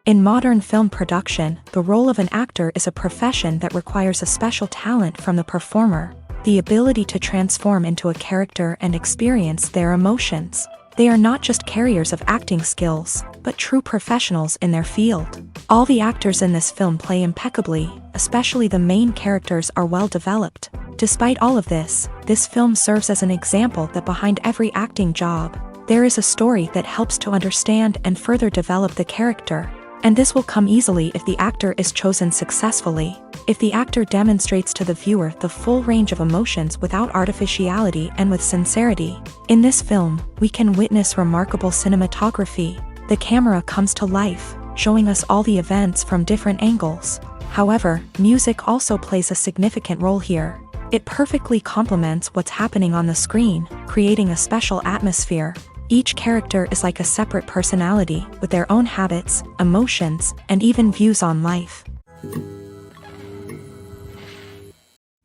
In modern film production, the role of an actor is a profession that requires a special talent from the performer, the ability to transform into a character and experience their emotions. They are not just carriers of acting skills, but true professionals in their field. All the actors in this film play impeccably, especially the main characters are well developed. Despite all of this film serves as an example that behind every acting job, there is a story that helps to understand and further develop the character. And this will come easily if the actor is chosen successfully. If the actor demonstrates to the viewer the full range of emotions without artificiality and with sincerity. In this film, we can witness remarkable cinematography. The camera comes to life, showing us all the events from different angles. However, music also plays a significant role here. It perfectly complements what's happening on the screen, creating a special atmosphere. Each character is like a separate personality, with their own habits, emotions, and even views on life.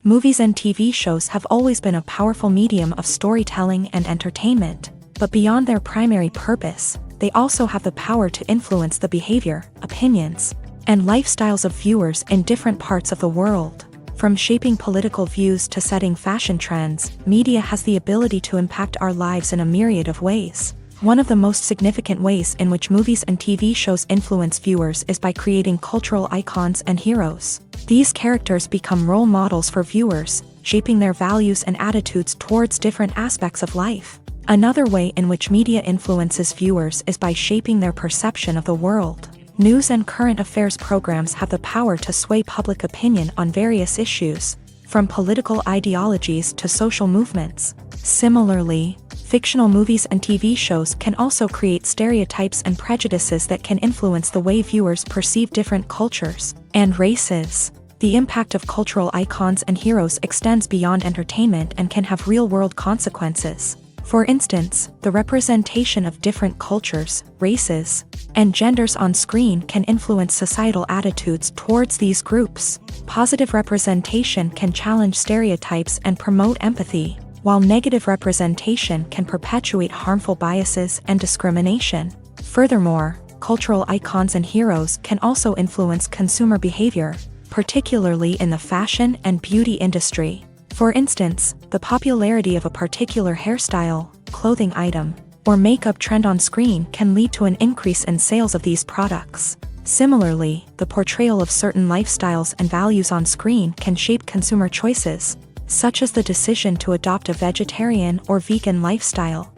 Movies and TV shows have always been a powerful medium of storytelling and entertainment, but beyond their primary purpose, they also have the power to influence the behavior, opinions, and lifestyles of viewers in different parts of the world. From shaping political views to setting fashion trends, media has the ability to impact our lives in a myriad of ways. One of the most significant ways in which movies and TV shows influence viewers is by creating cultural icons and heroes. These characters become role models for viewers, shaping their values and attitudes towards different aspects of life. Another way in which media influences viewers is by shaping their perception of the world. News and current affairs programs have the power to sway public opinion on various issues, from political ideologies to social movements. Similarly, fictional movies and TV shows can also create stereotypes and prejudices that can influence the way viewers perceive different cultures and races. The impact of cultural icons and heroes extends beyond entertainment and can have real-world consequences. For instance, the representation of different cultures, races, and genders on screen can influence societal attitudes towards these groups. Positive representation can challenge stereotypes and promote empathy, while negative representation can perpetuate harmful biases and discrimination. Furthermore, cultural icons and heroes can also influence consumer behavior, particularly in the fashion and beauty industry. For instance, the popularity of a particular hairstyle, clothing item, or makeup trend on screen can lead to an increase in sales of these products. Similarly, the portrayal of certain lifestyles and values on screen can shape consumer choices, such as the decision to adopt a vegetarian or vegan lifestyle.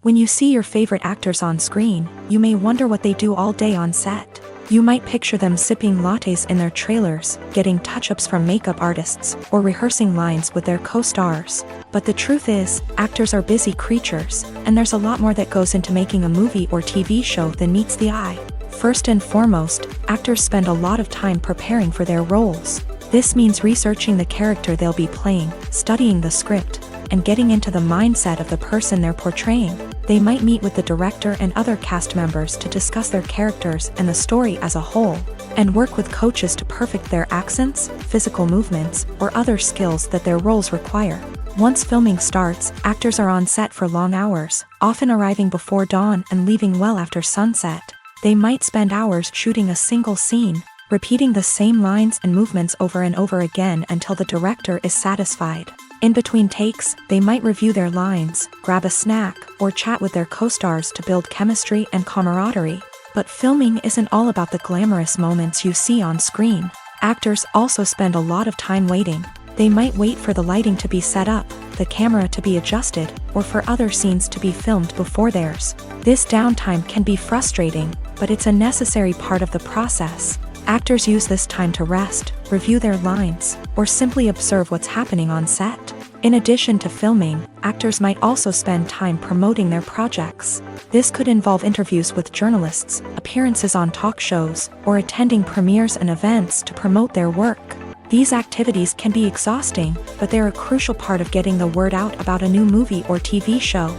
When you see your favorite actors on screen, you may wonder what they do all day on set. You might picture them sipping lattes in their trailers, getting touch-ups from makeup artists, or rehearsing lines with their co-stars. But the truth is, actors are busy creatures, and there's a lot more that goes into making a movie or TV show than meets the eye. First and foremost, actors spend a lot of time preparing for their roles. This means researching the character they'll be playing, studying the script, and getting into the mindset of the person they're portraying. They might meet with the director and other cast members to discuss their characters and the story as a whole, and work with coaches to perfect their accents, physical movements, or other skills that their roles require. Once filming starts, actors are on set for long hours, often arriving before dawn and leaving well after sunset. They might spend hours shooting a single scene, repeating the same lines and movements over and over again until the director is satisfied. In between takes, they might review their lines, grab a snack, or chat with their co-stars to build chemistry and camaraderie. But filming isn't all about the glamorous moments you see on screen. Actors also spend a lot of time waiting. They might wait for the lighting to be set up, the camera to be adjusted, or for other scenes to be filmed before theirs. This downtime can be frustrating, but it's a necessary part of the process. Actors use this time to rest, review their lines, or simply observe what's happening on set. In addition to filming, actors might also spend time promoting their projects. This could involve interviews with journalists, appearances on talk shows, or attending premieres and events to promote their work. These activities can be exhausting, but they're a crucial part of getting the word out about a new movie or TV show.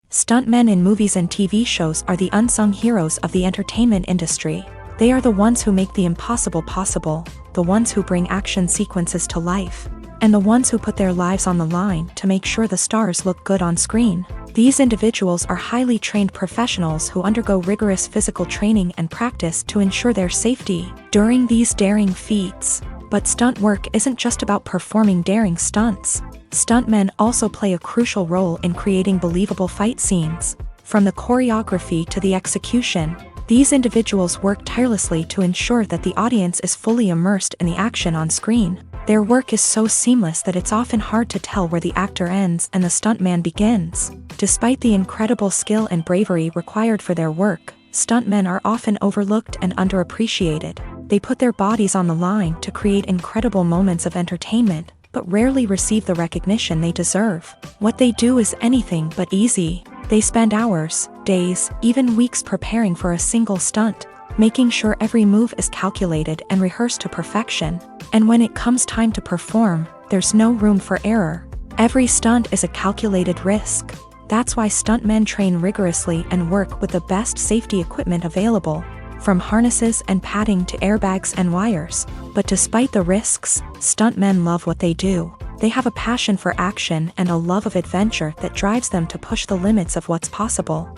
Stuntmen in movies and TV shows are the unsung heroes of the entertainment industry. They are the ones who make the impossible possible, the ones who bring action sequences to life, and the ones who put their lives on the line to make sure the stars look good on screen. These individuals are highly trained professionals who undergo rigorous physical training and practice to ensure their safety during these daring feats. But stunt work isn't just about performing daring stunts. Stuntmen also play a crucial role in creating believable fight scenes. From the choreography to the execution, these individuals work tirelessly to ensure that the audience is fully immersed in the action on screen. Their work is so seamless that it's often hard to tell where the actor ends and the stuntman begins. Despite the incredible skill and bravery required for their work, stuntmen are often overlooked and underappreciated. They put their bodies on the line to create incredible moments of entertainment, but rarely receive the recognition they deserve. What they do is anything but easy. They spend hours, days, even weeks preparing for a single stunt, making sure every move is calculated and rehearsed to perfection. And when it comes time to perform, there's no room for error. Every stunt is a calculated risk. That's why stuntmen train rigorously and work with the best safety equipment available, from harnesses and padding to airbags and wires. But despite the risks, stuntmen love what they do. They have a passion for action and a love of adventure that drives them to push the limits of what's possible.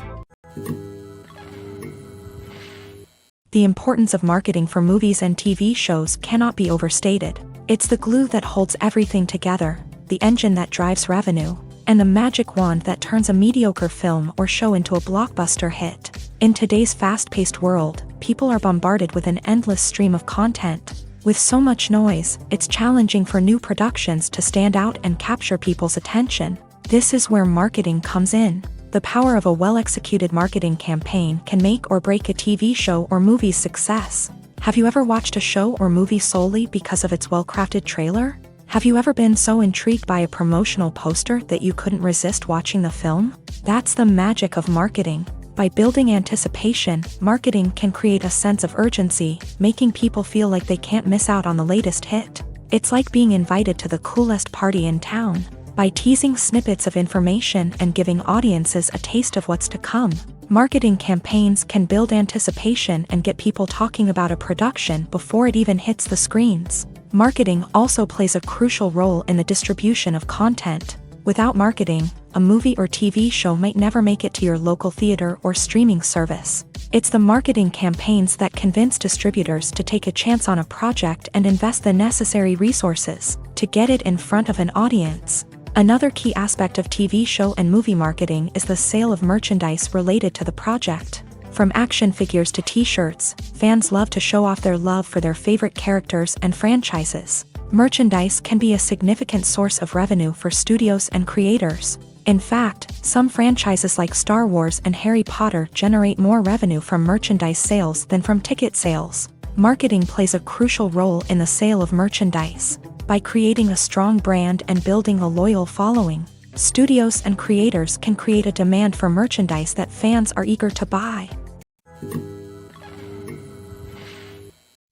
The importance of marketing for movies and TV shows cannot be overstated. It's the glue that holds everything together, the engine that drives revenue, and the magic wand that turns a mediocre film or show into a blockbuster hit. In today's fast-paced world, people are bombarded with an endless stream of content. With so much noise, it's challenging for new productions to stand out and capture people's attention. This is where marketing comes in. The power of a well-executed marketing campaign can make or break a TV show or movie's success. Have you ever watched a show or movie solely because of its well-crafted trailer? Have you ever been so intrigued by a promotional poster that you couldn't resist watching the film? That's the magic of marketing. By building anticipation, marketing can create a sense of urgency, making people feel like they can't miss out on the latest hit. It's like being invited to the coolest party in town. By teasing snippets of information and giving audiences a taste of what's to come, marketing campaigns can build anticipation and get people talking about a production before it even hits the screens. Marketing also plays a crucial role in the distribution of content. Without marketing, a movie or TV show might never make it to your local theater or streaming service. It's the marketing campaigns that convince distributors to take a chance on a project and invest the necessary resources to get it in front of an audience. Another key aspect of TV show and movie marketing is the sale of merchandise related to the project. From action figures to t-shirts, fans love to show off their love for their favorite characters and franchises. Merchandise can be a significant source of revenue for studios and creators. In fact, some franchises like Star Wars and Harry Potter generate more revenue from merchandise sales than from ticket sales. Marketing plays a crucial role in the sale of merchandise. By creating a strong brand and building a loyal following, studios and creators can create a demand for merchandise that fans are eager to buy.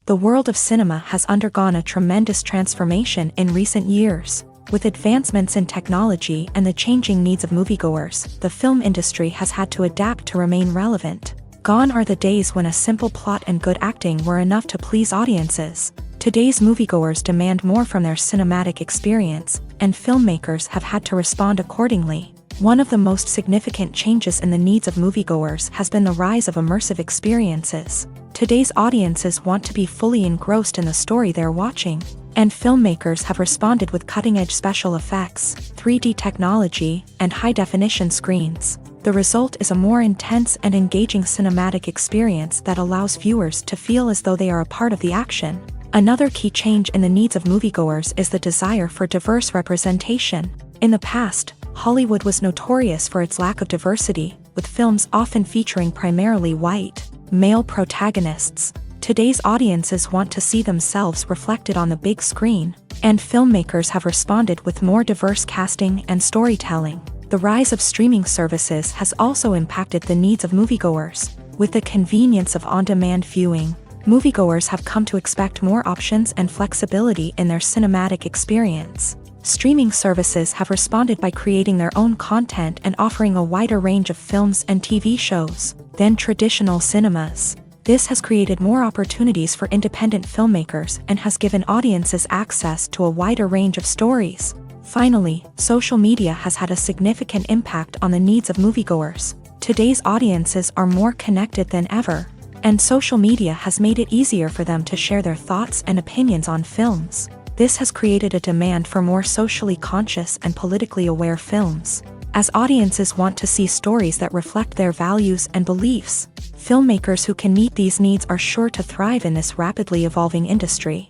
The world of cinema has undergone a tremendous transformation in recent years. With advancements in technology and the changing needs of moviegoers, the film industry has had to adapt to remain relevant. Gone are the days when a simple plot and good acting were enough to please audiences. Today's moviegoers demand more from their cinematic experience, and filmmakers have had to respond accordingly. One of the most significant changes in the needs of moviegoers has been the rise of immersive experiences. Today's audiences want to be fully engrossed in the story they're watching, and filmmakers have responded with cutting-edge special effects, 3D technology, and high-definition screens. The result is a more intense and engaging cinematic experience that allows viewers to feel as though they are a part of the action. Another key change in the needs of moviegoers is the desire for diverse representation. In the past, Hollywood was notorious for its lack of diversity, with films often featuring primarily white, male protagonists. Today's audiences want to see themselves reflected on the big screen, and filmmakers have responded with more diverse casting and storytelling. The rise of streaming services has also impacted the needs of moviegoers. With the convenience of on-demand viewing, moviegoers have come to expect more options and flexibility in their cinematic experience. Streaming services have responded by creating their own content and offering a wider range of films and TV shows than traditional cinemas. This has created more opportunities for independent filmmakers and has given audiences access to a wider range of stories. Finally, social media has had a significant impact on the needs of moviegoers. Today's audiences are more connected than ever, and social media has made it easier for them to share their thoughts and opinions on films. This has created a demand for more socially conscious and politically aware films. As audiences want to see stories that reflect their values and beliefs, filmmakers who can meet these needs are sure to thrive in this rapidly evolving industry.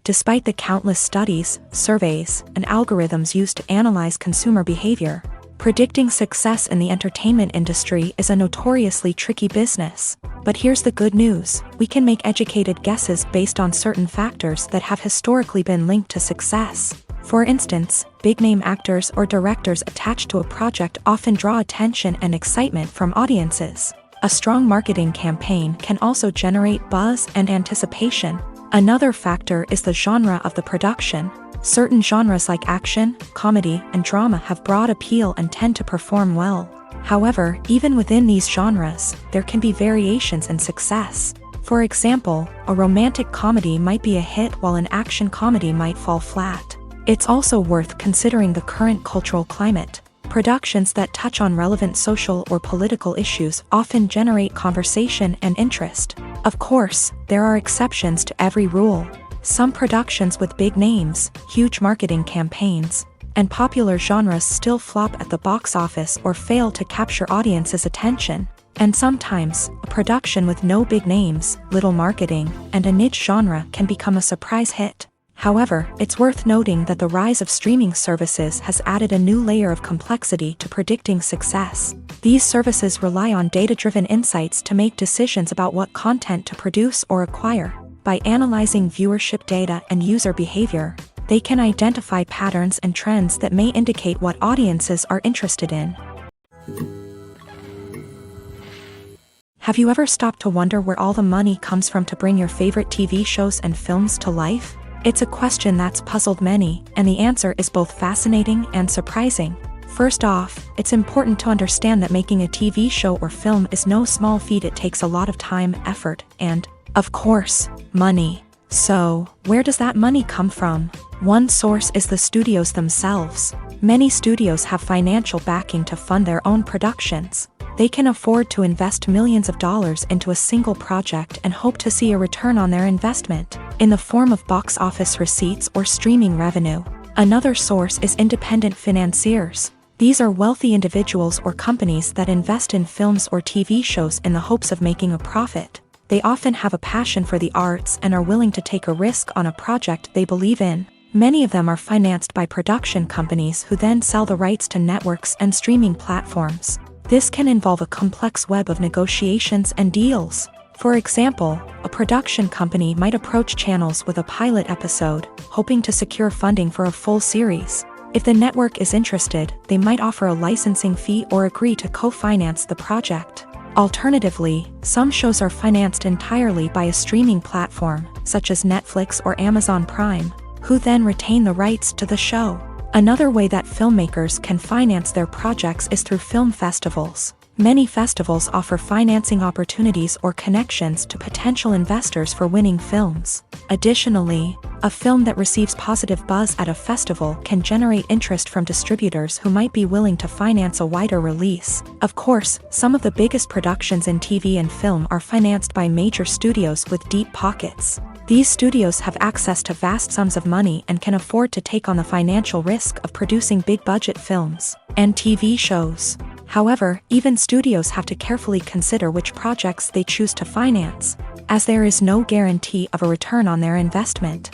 Despite the countless studies, surveys, and algorithms used to analyze consumer behavior, predicting success in the entertainment industry is a notoriously tricky business. But here's the good news: we can make educated guesses based on certain factors that have historically been linked to success. For instance, big-name actors or directors attached to a project often draw attention and excitement from audiences. A strong marketing campaign can also generate buzz and anticipation. Another factor is the genre of the production. Certain genres like action, comedy, and drama have broad appeal and tend to perform well. However, even within these genres, there can be variations in success. For example, a romantic comedy might be a hit while an action comedy might fall flat. It's also worth considering the current cultural climate. Productions that touch on relevant social or political issues often generate conversation and interest. Of course, there are exceptions to every rule. Some productions with big names, huge marketing campaigns, and popular genres still flop at the box office or fail to capture audiences' attention. And sometimes, a production with no big names, little marketing, and a niche genre can become a surprise hit. However, it's worth noting that the rise of streaming services has added a new layer of complexity to predicting success. These services rely on data-driven insights to make decisions about what content to produce or acquire. By analyzing viewership data and user behavior, they can identify patterns and trends that may indicate what audiences are interested in. Have you ever stopped to wonder where all the money comes from to bring your favorite TV shows and films to life? It's a question that's puzzled many, and the answer is both fascinating and surprising. First off, it's important to understand that making a TV show or film is no small feat. It takes a lot of time, effort, and, of course, money. So, where does that money come from? One source is the studios themselves. Many studios have financial backing to fund their own productions. They can afford to invest millions of dollars into a single project and hope to see a return on their investment, in the form of box office receipts or streaming revenue. Another source is independent financiers. These are wealthy individuals or companies that invest in films or TV shows in the hopes of making a profit. They often have a passion for the arts and are willing to take a risk on a project they believe in. Many of them are financed by production companies who then sell the rights to networks and streaming platforms. This can involve a complex web of negotiations and deals. For example, a production company might approach channels with a pilot episode, hoping to secure funding for a full series. If the network is interested, they might offer a licensing fee or agree to co-finance the project. Alternatively, some shows are financed entirely by a streaming platform, such as Netflix or Amazon Prime, who then retain the rights to the show. Another way that filmmakers can finance their projects is through film festivals. Many festivals offer financing opportunities or connections to potential investors for winning films. Additionally, a film that receives positive buzz at a festival can generate interest from distributors who might be willing to finance a wider release. Of course, some of the biggest productions in TV and film are financed by major studios with deep pockets. These studios have access to vast sums of money and can afford to take on the financial risk of producing big-budget films and TV shows. However, even studios have to carefully consider which projects they choose to finance, as there is no guarantee of a return on their investment.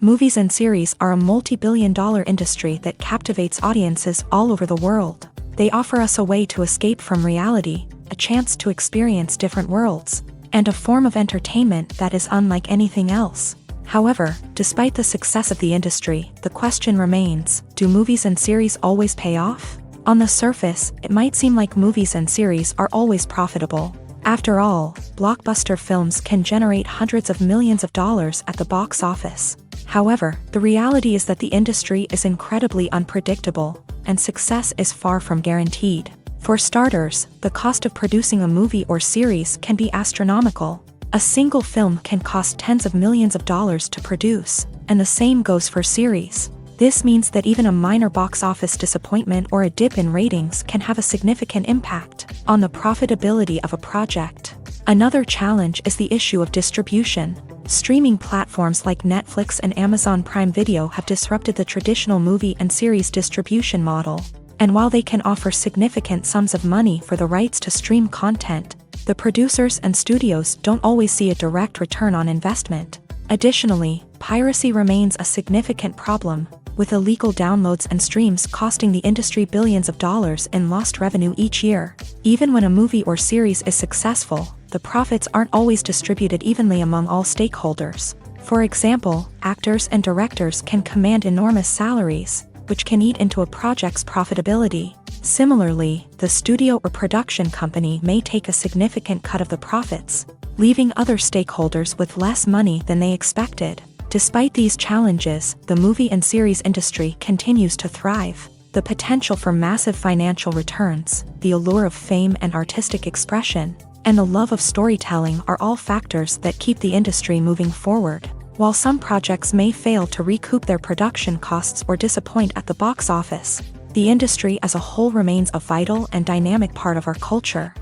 Movies and series are a multi-billion-dollar industry that captivates audiences all over the world. They offer us a way to escape from reality, a chance to experience different worlds, and a form of entertainment that is unlike anything else. However, despite the success of the industry, the question remains, do movies and series always pay off? On the surface, it might seem like movies and series are always profitable. After all, blockbuster films can generate hundreds of millions of dollars at the box office. However, the reality is that the industry is incredibly unpredictable. and success is far from guaranteed. For starters, the cost of producing a movie or series can be astronomical. A single film can cost tens of millions of dollars to produce, and the same goes for series. This means that even a minor box office disappointment or a dip in ratings can have a significant impact on the profitability of a project. Another challenge is the issue of distribution. Streaming platforms like Netflix and Amazon Prime Video have disrupted the traditional movie and series distribution model. And while they can offer significant sums of money for the rights to stream content, the producers and studios don't always see a direct return on investment. Additionally, piracy remains a significant problem, with illegal downloads and streams costing the industry billions of dollars in lost revenue each year. Even when a movie or series is successful, the profits aren't always distributed evenly among all stakeholders. For example, actors and directors can command enormous salaries, which can eat into a project's profitability. Similarly, the studio or production company may take a significant cut of the profits, leaving other stakeholders with less money than they expected. Despite these challenges, the movie and series industry continues to thrive. The potential for massive financial returns, the allure of fame and artistic expression, and the love of storytelling are all factors that keep the industry moving forward. While some projects may fail to recoup their production costs or disappoint at the box office, the industry as a whole remains a vital and dynamic part of our culture.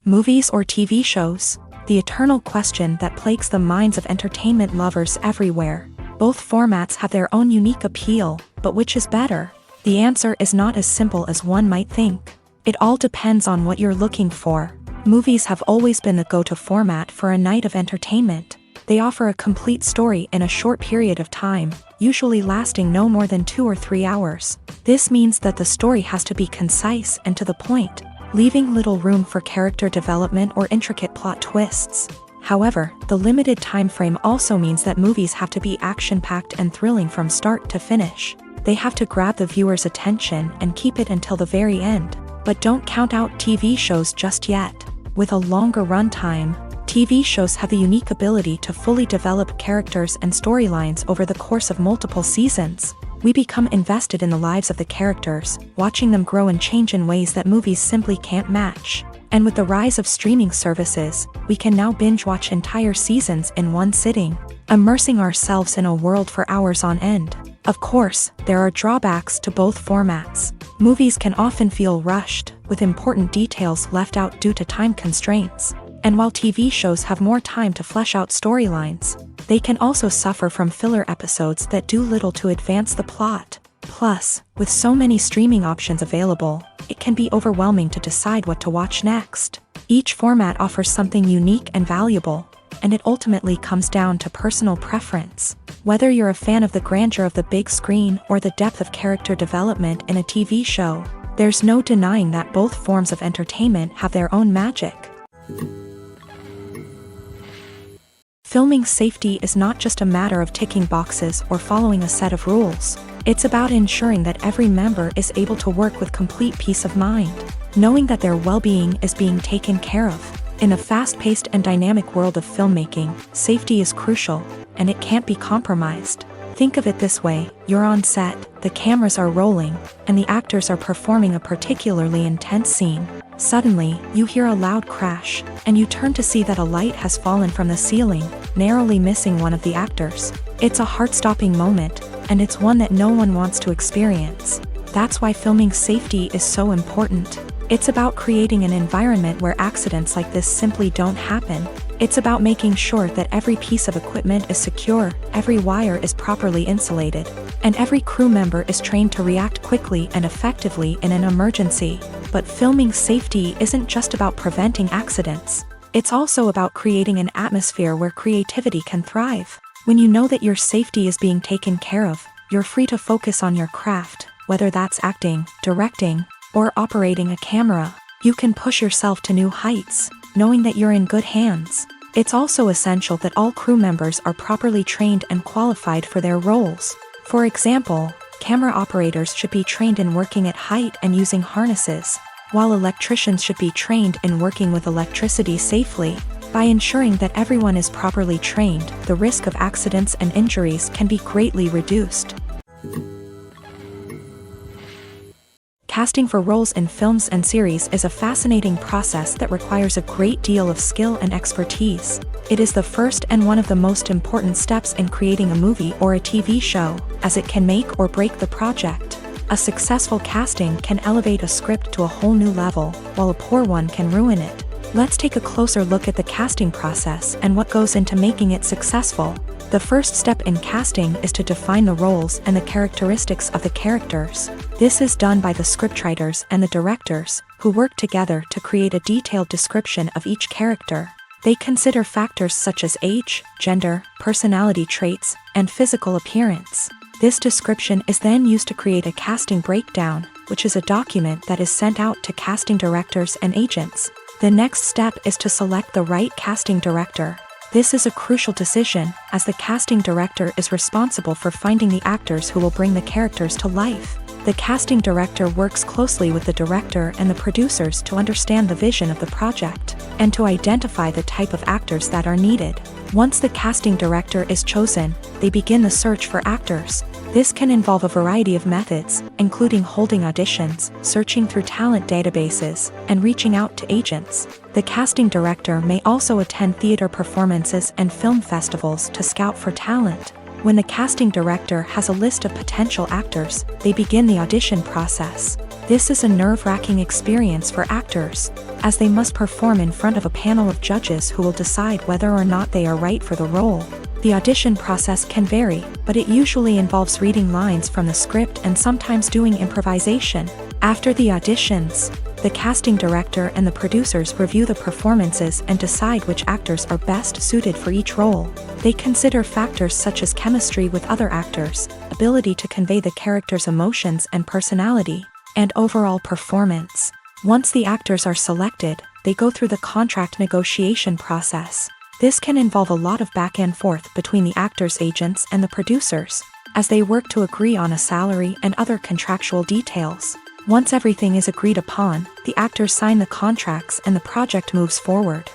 Movies or TV shows? The eternal question that plagues the minds of entertainment lovers everywhere. Both formats have their own unique appeal, but which is better? The answer is not as simple as one might think. It all depends on what you're looking for. Movies have always been the go-to format for a night of entertainment. They offer a complete story in a short period of time, usually lasting no more than 2 or 3 hours. This means that the story has to be concise and to the point, leaving little room for character development or intricate plot twists. However, the limited time frame also means that movies have to be action-packed and thrilling from start to finish. They have to grab the viewer's attention and keep it until the very end. But don't count out TV shows just yet. With a longer runtime, TV shows have the unique ability to fully develop characters and storylines over the course of multiple seasons. We become invested in the lives of the characters, watching them grow and change in ways that movies simply can't match. And with the rise of streaming services, we can now binge-watch entire seasons in one sitting, immersing ourselves in a world for hours on end. Of course, there are drawbacks to both formats. Movies can often feel rushed, with important details left out due to time constraints. And while TV shows have more time to flesh out storylines, they can also suffer from filler episodes that do little to advance the plot. Plus, with so many streaming options available, it can be overwhelming to decide what to watch next. Each format offers something unique and valuable, and it ultimately comes down to personal preference. Whether you're a fan of the grandeur of the big screen or the depth of character development in a TV show, there's no denying that both forms of entertainment have their own magic. Filming safety is not just a matter of ticking boxes or following a set of rules. It's about ensuring that every member is able to work with complete peace of mind, knowing that their well-being is being taken care of. In a fast-paced and dynamic world of filmmaking, safety is crucial, and it can't be compromised. Think of it this way: you're on set, the cameras are rolling, and the actors are performing a particularly intense scene. Suddenly, you hear a loud crash, and you turn to see that a light has fallen from the ceiling, narrowly missing one of the actors. It's a heart-stopping moment, and it's one that no one wants to experience. That's why filming safety is so important. It's about creating an environment where accidents like this simply don't happen. It's about making sure that every piece of equipment is secure, every wire is properly insulated, and every crew member is trained to react quickly and effectively in an emergency. But filming safety isn't just about preventing accidents. It's also about creating an atmosphere where creativity can thrive. When you know that your safety is being taken care of, you're free to focus on your craft, whether that's acting, directing, or operating a camera. You can push yourself to new heights, knowing that you're in good hands. It's also essential that all crew members are properly trained and qualified for their roles. For example, camera operators should be trained in working at height and using harnesses, while electricians should be trained in working with electricity safely. By ensuring that everyone is properly trained, the risk of accidents and injuries can be greatly reduced. Casting for roles in films and series is a fascinating process that requires a great deal of skill and expertise. It is the first and one of the most important steps in creating a movie or a TV show, as it can make or break the project. A successful casting can elevate a script to a whole new level, while a poor one can ruin it. Let's take a closer look at the casting process and what goes into making it successful. The first step in casting is to define the roles and the characteristics of the characters. This is done by the scriptwriters and the directors, who work together to create a detailed description of each character. They consider factors such as age, gender, personality traits, and physical appearance. This description is then used to create a casting breakdown, which is a document that is sent out to casting directors and agents. The next step is to select the right casting director. This is a crucial decision, as the casting director is responsible for finding the actors who will bring the characters to life. The casting director works closely with the director and the producers to understand the vision of the project, and to identify the type of actors that are needed. Once the casting director is chosen, they begin the search for actors. This can involve a variety of methods, including holding auditions, searching through talent databases, and reaching out to agents. The casting director may also attend theater performances and film festivals to scout for talent. When the casting director has a list of potential actors, they begin the audition process. This is a nerve-wracking experience for actors, as they must perform in front of a panel of judges who will decide whether or not they are right for the role. The audition process can vary, but it usually involves reading lines from the script and sometimes doing improvisation. After the auditions, the casting director and the producers review the performances and decide which actors are best suited for each role. They consider factors such as chemistry with other actors, ability to convey the character's emotions and personality, and overall performance. Once the actors are selected, they go through the contract negotiation process. This can involve a lot of back and forth between the actors' agents and the producers, as they work to agree on a salary and other contractual details. Once everything is agreed upon, the actors sign the contracts and the project moves forward.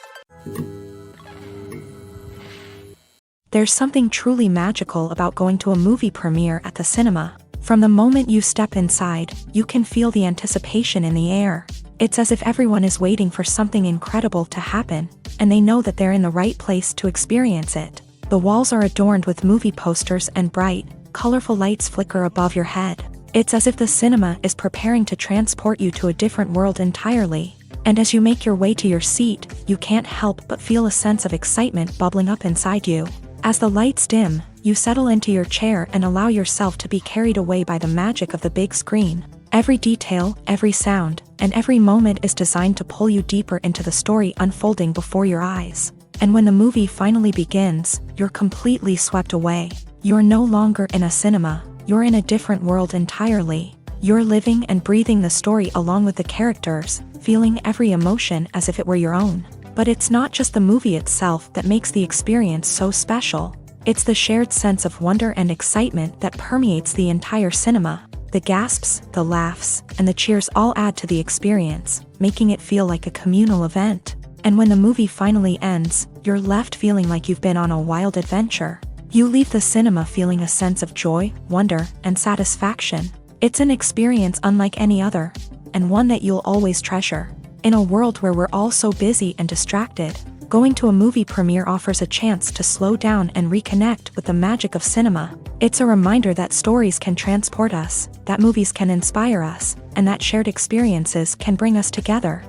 There's something truly magical about going to a movie premiere at the cinema. From the moment you step inside, you can feel the anticipation in the air. It's as if everyone is waiting for something incredible to happen, and they know that they're in the right place to experience it. The walls are adorned with movie posters and bright, colorful lights flicker above your head. It's as if the cinema is preparing to transport you to a different world entirely. And as you make your way to your seat, you can't help but feel a sense of excitement bubbling up inside you. As the lights dim, you settle into your chair and allow yourself to be carried away by the magic of the big screen. Every detail, every sound, and every moment is designed to pull you deeper into the story unfolding before your eyes. And when the movie finally begins, you're completely swept away. You're no longer in a cinema, you're in a different world entirely. You're living and breathing the story along with the characters, feeling every emotion as if it were your own. But it's not just the movie itself that makes the experience so special. It's the shared sense of wonder and excitement that permeates the entire cinema. The gasps, the laughs, and the cheers all add to the experience, making it feel like a communal event. And when the movie finally ends, you're left feeling like you've been on a wild adventure. You leave the cinema feeling a sense of joy, wonder, and satisfaction. It's an experience unlike any other, and one that you'll always treasure. In a world where we're all so busy and distracted, going to a movie premiere offers a chance to slow down and reconnect with the magic of cinema. It's a reminder that stories can transport us, that movies can inspire us, and that shared experiences can bring us together.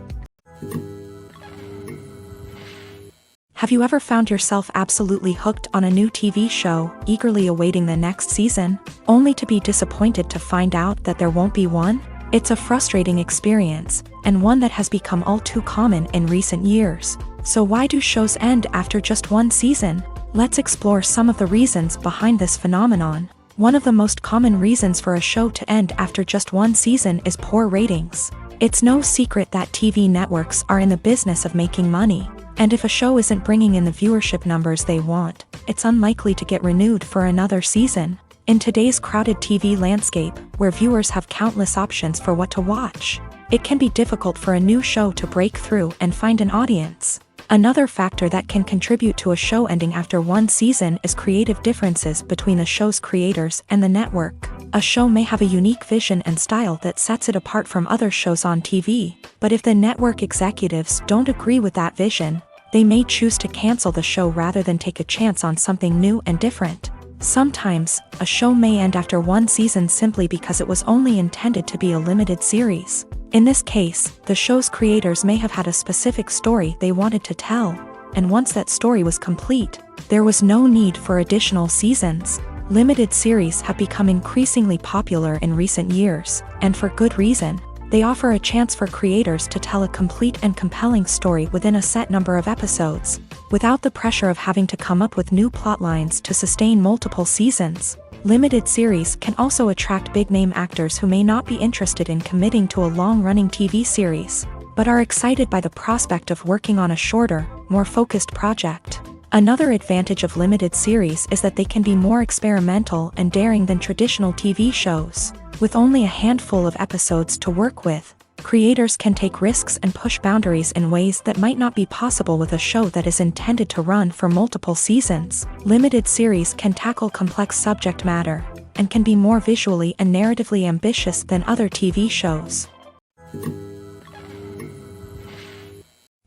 Have you ever found yourself absolutely hooked on a new TV show, eagerly awaiting the next season, only to be disappointed to find out that there won't be one? It's a frustrating experience, and one that has become all too common in recent years. So why do shows end after just one season? Let's explore some of the reasons behind this phenomenon. One of the most common reasons for a show to end after just one season is poor ratings. It's no secret that TV networks are in the business of making money, and if a show isn't bringing in the viewership numbers they want, it's unlikely to get renewed for another season. In today's crowded TV landscape, where viewers have countless options for what to watch, it can be difficult for a new show to break through and find an audience. Another factor that can contribute to a show ending after one season is creative differences between the show's creators and the network. A show may have a unique vision and style that sets it apart from other shows on TV, but if the network executives don't agree with that vision, they may choose to cancel the show rather than take a chance on something new and different. Sometimes, a show may end after one season simply because it was only intended to be a limited series. In this case, the show's creators may have had a specific story they wanted to tell, and once that story was complete, there was no need for additional seasons. Limited series have become increasingly popular in recent years, and for good reason. They offer a chance for creators to tell a complete and compelling story within a set number of episodes, without the pressure of having to come up with new plotlines to sustain multiple seasons. Limited series can also attract big-name actors who may not be interested in committing to a long-running TV series, but are excited by the prospect of working on a shorter, more focused project. Another advantage of limited series is that they can be more experimental and daring than traditional TV shows. With only a handful of episodes to work with, creators can take risks and push boundaries in ways that might not be possible with a show that is intended to run for multiple seasons. Limited series can tackle complex subject matter, and can be more visually and narratively ambitious than other TV shows.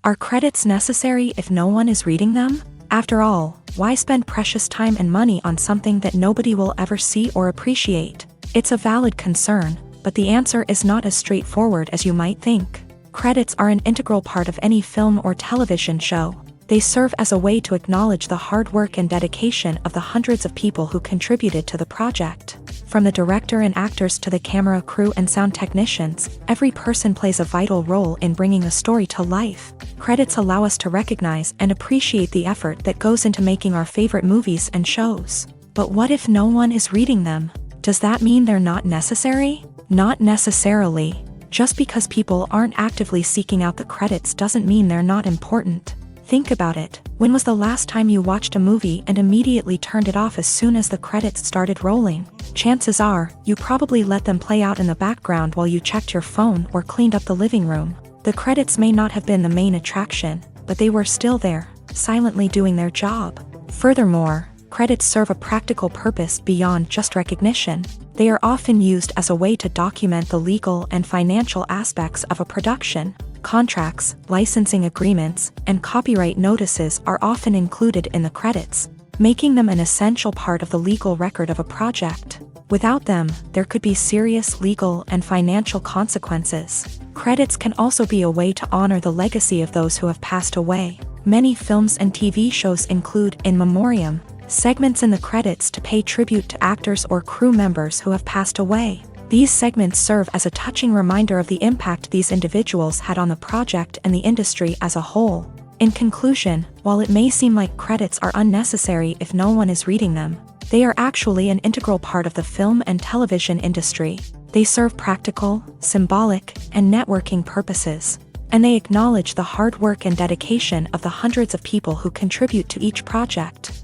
Are credits necessary if no one is reading them? After all, why spend precious time and money on something that nobody will ever see or appreciate? It's a valid concern, but the answer is not as straightforward as you might think. Credits are an integral part of any film or television show. They serve as a way to acknowledge the hard work and dedication of the hundreds of people who contributed to the project. From the director and actors to the camera crew and sound technicians, every person plays a vital role in bringing a story to life. Credits allow us to recognize and appreciate the effort that goes into making our favorite movies and shows. But what if no one is reading them? Does that mean they're not necessary? Not necessarily. Just because people aren't actively seeking out the credits doesn't mean they're not important. Think about it. When was the last time you watched a movie and immediately turned it off as soon as the credits started rolling? Chances are, you probably let them play out in the background while you checked your phone or cleaned up the living room. The credits may not have been the main attraction, but they were still there, silently doing their job. Furthermore, credits serve a practical purpose beyond just recognition. They are often used as a way to document the legal and financial aspects of a production. Contracts, licensing agreements, and copyright notices are often included in the credits, making them an essential part of the legal record of a project. Without them, there could be serious legal and financial consequences. Credits can also be a way to honor the legacy of those who have passed away. Many films and TV shows include in memoriam segments in the credits to pay tribute to actors or crew members who have passed away. These segments serve as a touching reminder of the impact these individuals had on the project and the industry as a whole. In conclusion, while it may seem like credits are unnecessary if no one is reading them, they are actually an integral part of the film and television industry. They serve practical, symbolic, and networking purposes, and they acknowledge the hard work and dedication of the hundreds of people who contribute to each project.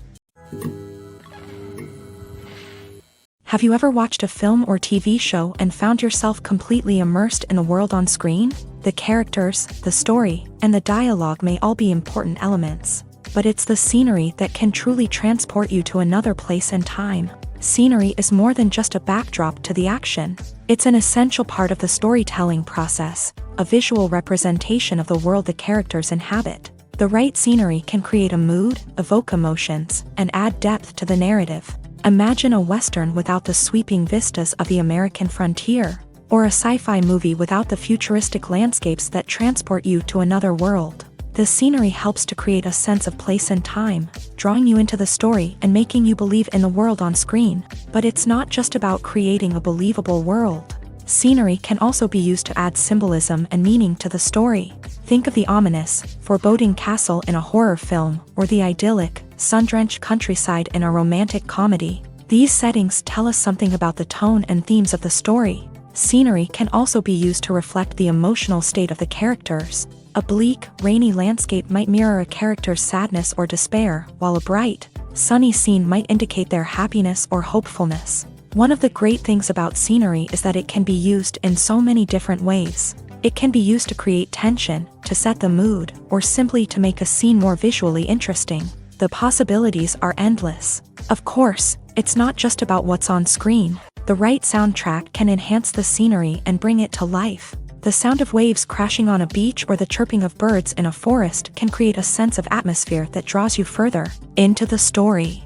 Have you ever watched a film or TV show and found yourself completely immersed in the world on screen? The characters, the story, and the dialogue may all be important elements, but it's the scenery that can truly transport you to another place and time. Scenery is more than just a backdrop to the action. It's an essential part of the storytelling process, a visual representation of the world the characters inhabit. The right scenery can create a mood, evoke emotions, and add depth to the narrative. Imagine a Western without the sweeping vistas of the American frontier, or a sci-fi movie without the futuristic landscapes that transport you to another world. The scenery helps to create a sense of place and time, drawing you into the story and making you believe in the world on screen. But it's not just about creating a believable world. Scenery can also be used to add symbolism and meaning to the story. Think of the ominous, foreboding castle in a horror film, or the idyllic, sun-drenched countryside in a romantic comedy. These settings tell us something about the tone and themes of the story. Scenery can also be used to reflect the emotional state of the characters. A bleak, rainy landscape might mirror a character's sadness or despair, while a bright, sunny scene might indicate their happiness or hopefulness. One of the great things about scenery is that it can be used in so many different ways. It can be used to create tension, to set the mood, or simply to make a scene more visually interesting. The possibilities are endless. Of course, it's not just about what's on screen. The right soundtrack can enhance the scenery and bring it to life. The sound of waves crashing on a beach or the chirping of birds in a forest can create a sense of atmosphere that draws you further into the story.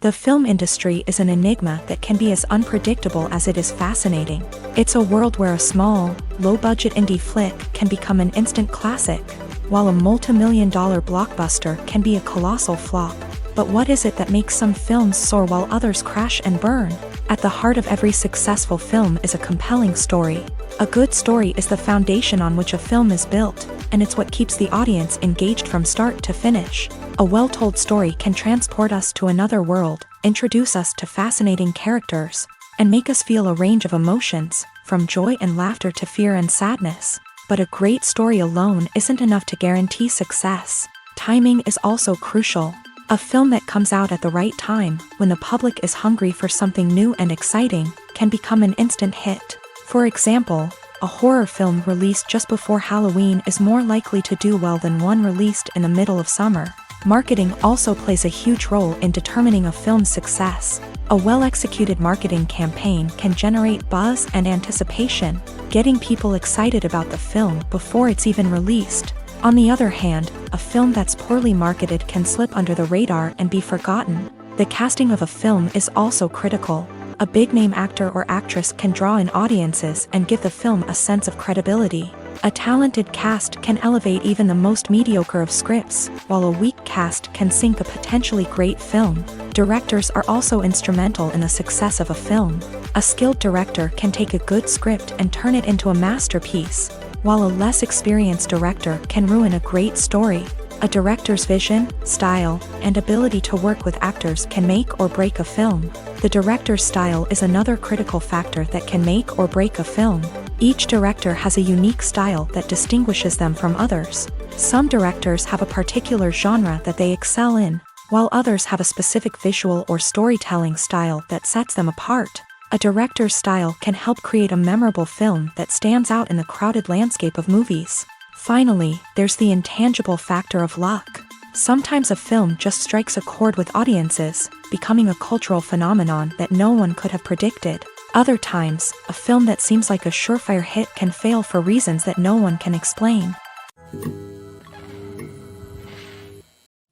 The film industry is an enigma that can be as unpredictable as it is fascinating. It's a world where a small, low-budget indie flick can become an instant classic, while a multi-million-dollar blockbuster can be a colossal flop. But what is it that makes some films soar while others crash and burn? At the heart of every successful film is a compelling story. A good story is the foundation on which a film is built, and it's what keeps the audience engaged from start to finish. A well-told story can transport us to another world, introduce us to fascinating characters, and make us feel a range of emotions, from joy and laughter to fear and sadness. But a great story alone isn't enough to guarantee success. Timing is also crucial. A film that comes out at the right time, when the public is hungry for something new and exciting, can become an instant hit. For example, a horror film released just before Halloween is more likely to do well than one released in the middle of summer. Marketing also plays a huge role in determining a film's success. A well-executed marketing campaign can generate buzz and anticipation, getting people excited about the film before it's even released. On the other hand, a film that's poorly marketed can slip under the radar and be forgotten. The casting of a film is also critical. A big-name actor or actress can draw in audiences and give the film a sense of credibility. A talented cast can elevate even the most mediocre of scripts, while a weak cast can sink a potentially great film. Directors are also instrumental in the success of a film. A skilled director can take a good script and turn it into a masterpiece, while a less experienced director can ruin a great story. A director's vision, style, and ability to work with actors can make or break a film. The director's style is another critical factor that can make or break a film. Each director has a unique style that distinguishes them from others. Some directors have a particular genre that they excel in, while others have a specific visual or storytelling style that sets them apart. A director's style can help create a memorable film that stands out in the crowded landscape of movies. Finally, there's the intangible factor of luck. Sometimes a film just strikes a chord with audiences, becoming a cultural phenomenon that no one could have predicted. Other times, a film that seems like a surefire hit can fail for reasons that no one can explain.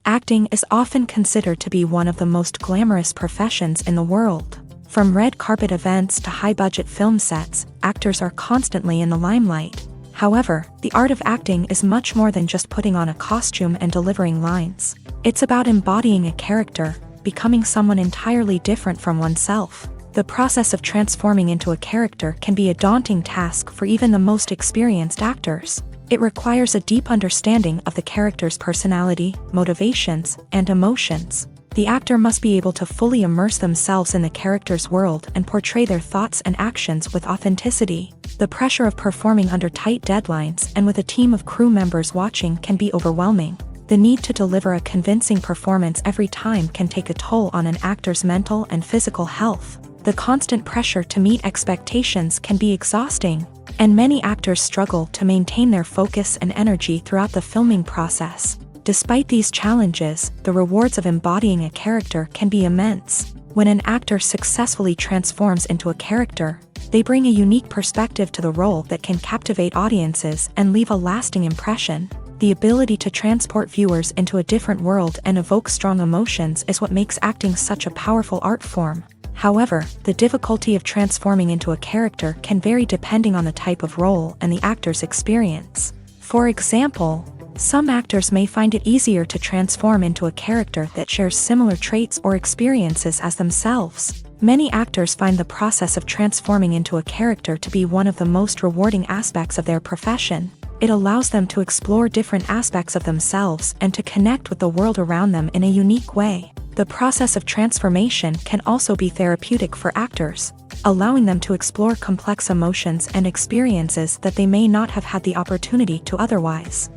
Acting is often considered to be one of the most glamorous professions in the world. From red carpet events to high-budget film sets, actors are constantly in the limelight. However, the art of acting is much more than just putting on a costume and delivering lines. It's about embodying a character, becoming someone entirely different from oneself. The process of transforming into a character can be a daunting task for even the most experienced actors. It requires a deep understanding of the character's personality, motivations, and emotions. The actor must be able to fully immerse themselves in the character's world and portray their thoughts and actions with authenticity. The pressure of performing under tight deadlines and with a team of crew members watching can be overwhelming. The need to deliver a convincing performance every time can take a toll on an actor's mental and physical health. The constant pressure to meet expectations can be exhausting, and many actors struggle to maintain their focus and energy throughout the filming process. Despite these challenges, the rewards of embodying a character can be immense. When an actor successfully transforms into a character, they bring a unique perspective to the role that can captivate audiences and leave a lasting impression. The ability to transport viewers into a different world and evoke strong emotions is what makes acting such a powerful art form. However, the difficulty of transforming into a character can vary depending on the type of role and the actor's experience. For example, some actors may find it easier to transform into a character that shares similar traits or experiences as themselves. Many actors find the process of transforming into a character to be one of the most rewarding aspects of their profession. It allows them to explore different aspects of themselves and to connect with the world around them in a unique way. The process of transformation can also be therapeutic for actors, allowing them to explore complex emotions and experiences that they may not have had the opportunity to otherwise.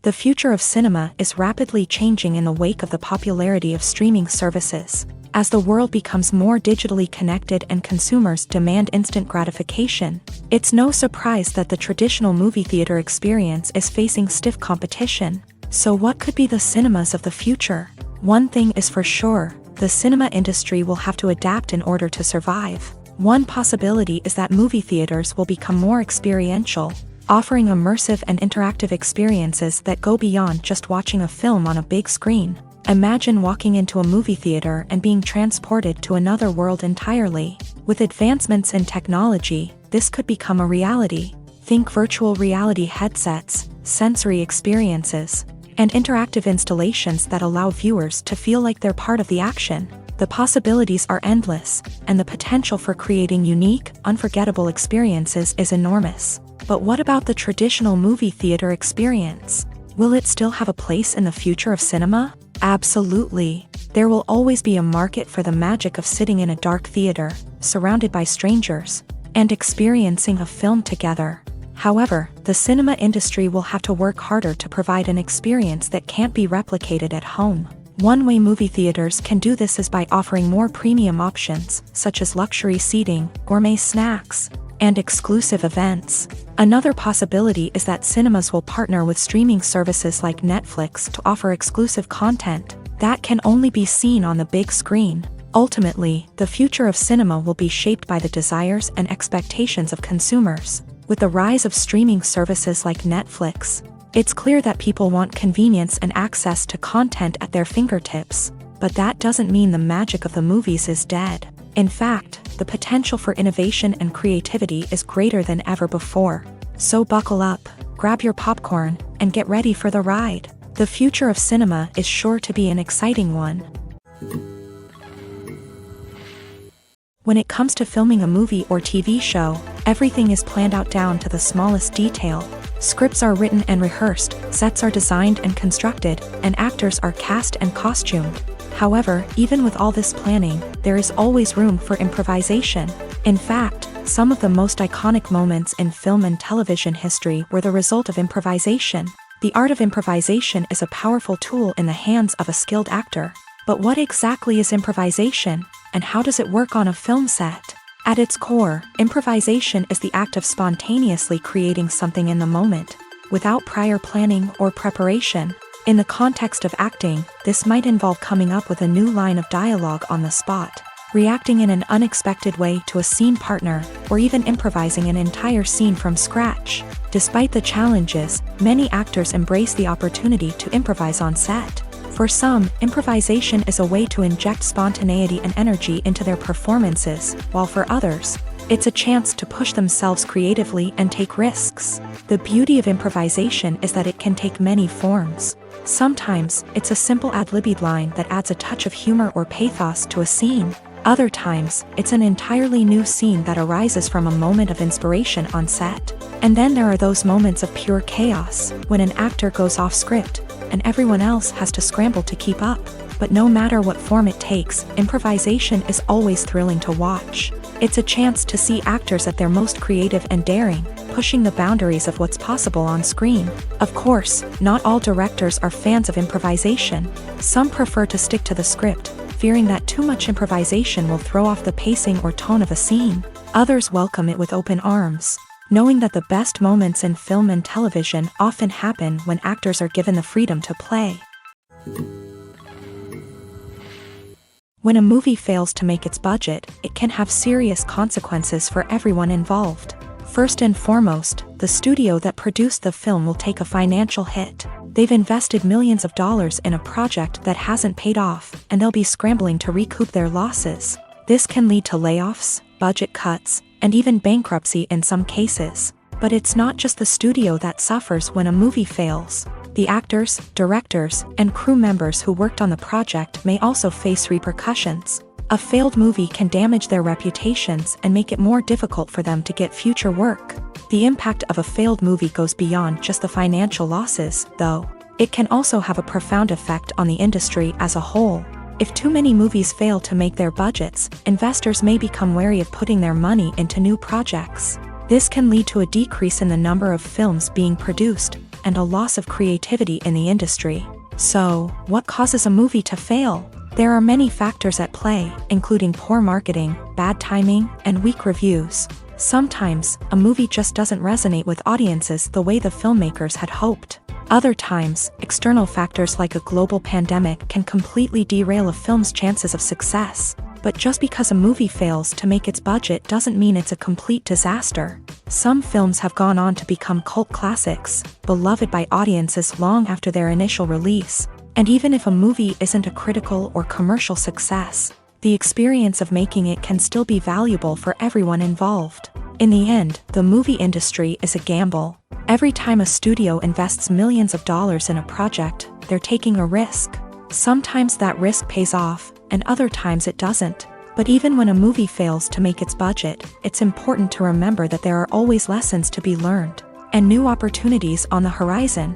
The future of cinema is rapidly changing in the wake of the popularity of streaming services. As the world becomes more digitally connected and consumers demand instant gratification, it's no surprise that the traditional movie theater experience is facing stiff competition. So what could be the cinemas of the future? One thing is for sure, the cinema industry will have to adapt in order to survive. One possibility is that movie theaters will become more experiential, offering immersive and interactive experiences that go beyond just watching a film on a big screen. Imagine walking into a movie theater and being transported to another world entirely. With advancements in technology, this could become a reality. Think virtual reality headsets, sensory experiences, and interactive installations that allow viewers to feel like they're part of the action. The possibilities are endless, and the potential for creating unique, unforgettable experiences is enormous. But what about the traditional movie theater experience? Will it still have a place in the future of cinema? Absolutely. There will always be a market for the magic of sitting in a dark theater, surrounded by strangers, and experiencing a film together. However, the cinema industry will have to work harder to provide an experience that can't be replicated at home. One way movie theaters can do this is by offering more premium options, such as luxury seating, gourmet snacks, and exclusive events. Another possibility is that cinemas will partner with streaming services like Netflix to offer exclusive content that can only be seen on the big screen. Ultimately, the future of cinema will be shaped by the desires and expectations of consumers. With the rise of streaming services like Netflix, it's clear that people want convenience and access to content at their fingertips. But that doesn't mean the magic of the movies is dead. In fact, the potential for innovation and creativity is greater than ever before. So buckle up, grab your popcorn, and get ready for the ride. The future of cinema is sure to be an exciting one. When it comes to filming a movie or TV show, everything is planned out down to the smallest detail. Scripts are written and rehearsed, sets are designed and constructed, and actors are cast and costumed. However, even with all this planning, there is always room for improvisation. In fact, some of the most iconic moments in film and television history were the result of improvisation. The art of improvisation is a powerful tool in the hands of a skilled actor. But what exactly is improvisation, and how does it work on a film set? At its core, improvisation is the act of spontaneously creating something in the moment, without prior planning or preparation. In the context of acting, this might involve coming up with a new line of dialogue on the spot, reacting in an unexpected way to a scene partner, or even improvising an entire scene from scratch. Despite the challenges, many actors embrace the opportunity to improvise on set. For some, improvisation is a way to inject spontaneity and energy into their performances, while for others, it's a chance to push themselves creatively and take risks. The beauty of improvisation is that it can take many forms. Sometimes, it's a simple ad-libbed line that adds a touch of humor or pathos to a scene. Other times, it's an entirely new scene that arises from a moment of inspiration on set. And then there are those moments of pure chaos, when an actor goes off script, and everyone else has to scramble to keep up. But no matter what form it takes, improvisation is always thrilling to watch. It's a chance to see actors at their most creative and daring, pushing the boundaries of what's possible on screen. Of course, not all directors are fans of improvisation. Some prefer to stick to the script, fearing that too much improvisation will throw off the pacing or tone of a scene. Others welcome it with open arms, knowing that the best moments in film and television often happen when actors are given the freedom to play. When a movie fails to make its budget, it can have serious consequences for everyone involved. First and foremost, the studio that produced the film will take a financial hit. They've invested millions of dollars in a project that hasn't paid off, and they'll be scrambling to recoup their losses. This can lead to layoffs, budget cuts, and even bankruptcy in some cases. But it's not just the studio that suffers when a movie fails. The actors, directors, and crew members who worked on the project may also face repercussions. A failed movie can damage their reputations and make it more difficult for them to get future work. The impact of a failed movie goes beyond just the financial losses, though. It can also have a profound effect on the industry as a whole. If too many movies fail to make their budgets, investors may become wary of putting their money into new projects. This can lead to a decrease in the number of films being produced, and a loss of creativity in the industry. So, what causes a movie to fail? There are many factors at play, including poor marketing, bad timing, and weak reviews. Sometimes, a movie just doesn't resonate with audiences the way the filmmakers had hoped. Other times, external factors like a global pandemic can completely derail a film's chances of success. But just because a movie fails to make its budget doesn't mean it's a complete disaster. Some films have gone on to become cult classics, beloved by audiences long after their initial release. And even if a movie isn't a critical or commercial success, the experience of making it can still be valuable for everyone involved. In the end, the movie industry is a gamble. Every time a studio invests millions of dollars in a project, they're taking a risk. Sometimes that risk pays off, and other times it doesn't. But even when a movie fails to make its budget, it's important to remember that there are always lessons to be learned, and new opportunities on the horizon.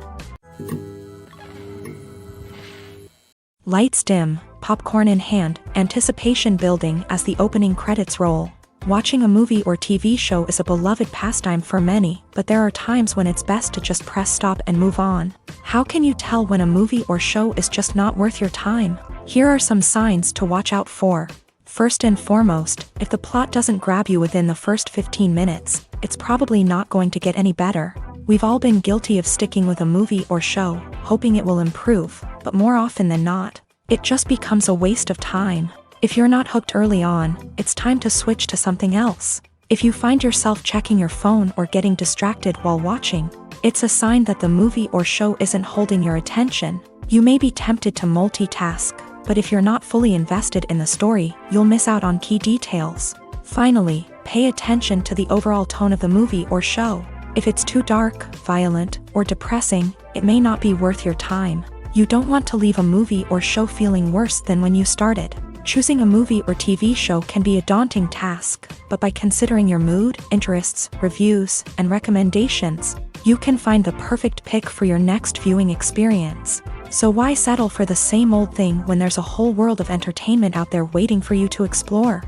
Lights dim, popcorn in hand, anticipation building as the opening credits roll. Watching a movie or TV show is a beloved pastime for many, but there are times when it's best to just press stop and move on. How can you tell when a movie or show is just not worth your time? Here are some signs to watch out for. First and foremost, if the plot doesn't grab you within the first 15 minutes, it's probably not going to get any better. We've all been guilty of sticking with a movie or show, hoping it will improve, but more often than not, it just becomes a waste of time. If you're not hooked early on, it's time to switch to something else. If you find yourself checking your phone or getting distracted while watching, it's a sign that the movie or show isn't holding your attention. You may be tempted to multitask, but if you're not fully invested in the story, you'll miss out on key details. Finally, pay attention to the overall tone of the movie or show. If it's too dark, violent, or depressing, it may not be worth your time. You don't want to leave a movie or show feeling worse than when you started. Choosing a movie or TV show can be a daunting task, but by considering your mood, interests, reviews, and recommendations, you can find the perfect pick for your next viewing experience. So why settle for the same old thing when there's a whole world of entertainment out there waiting for you to explore?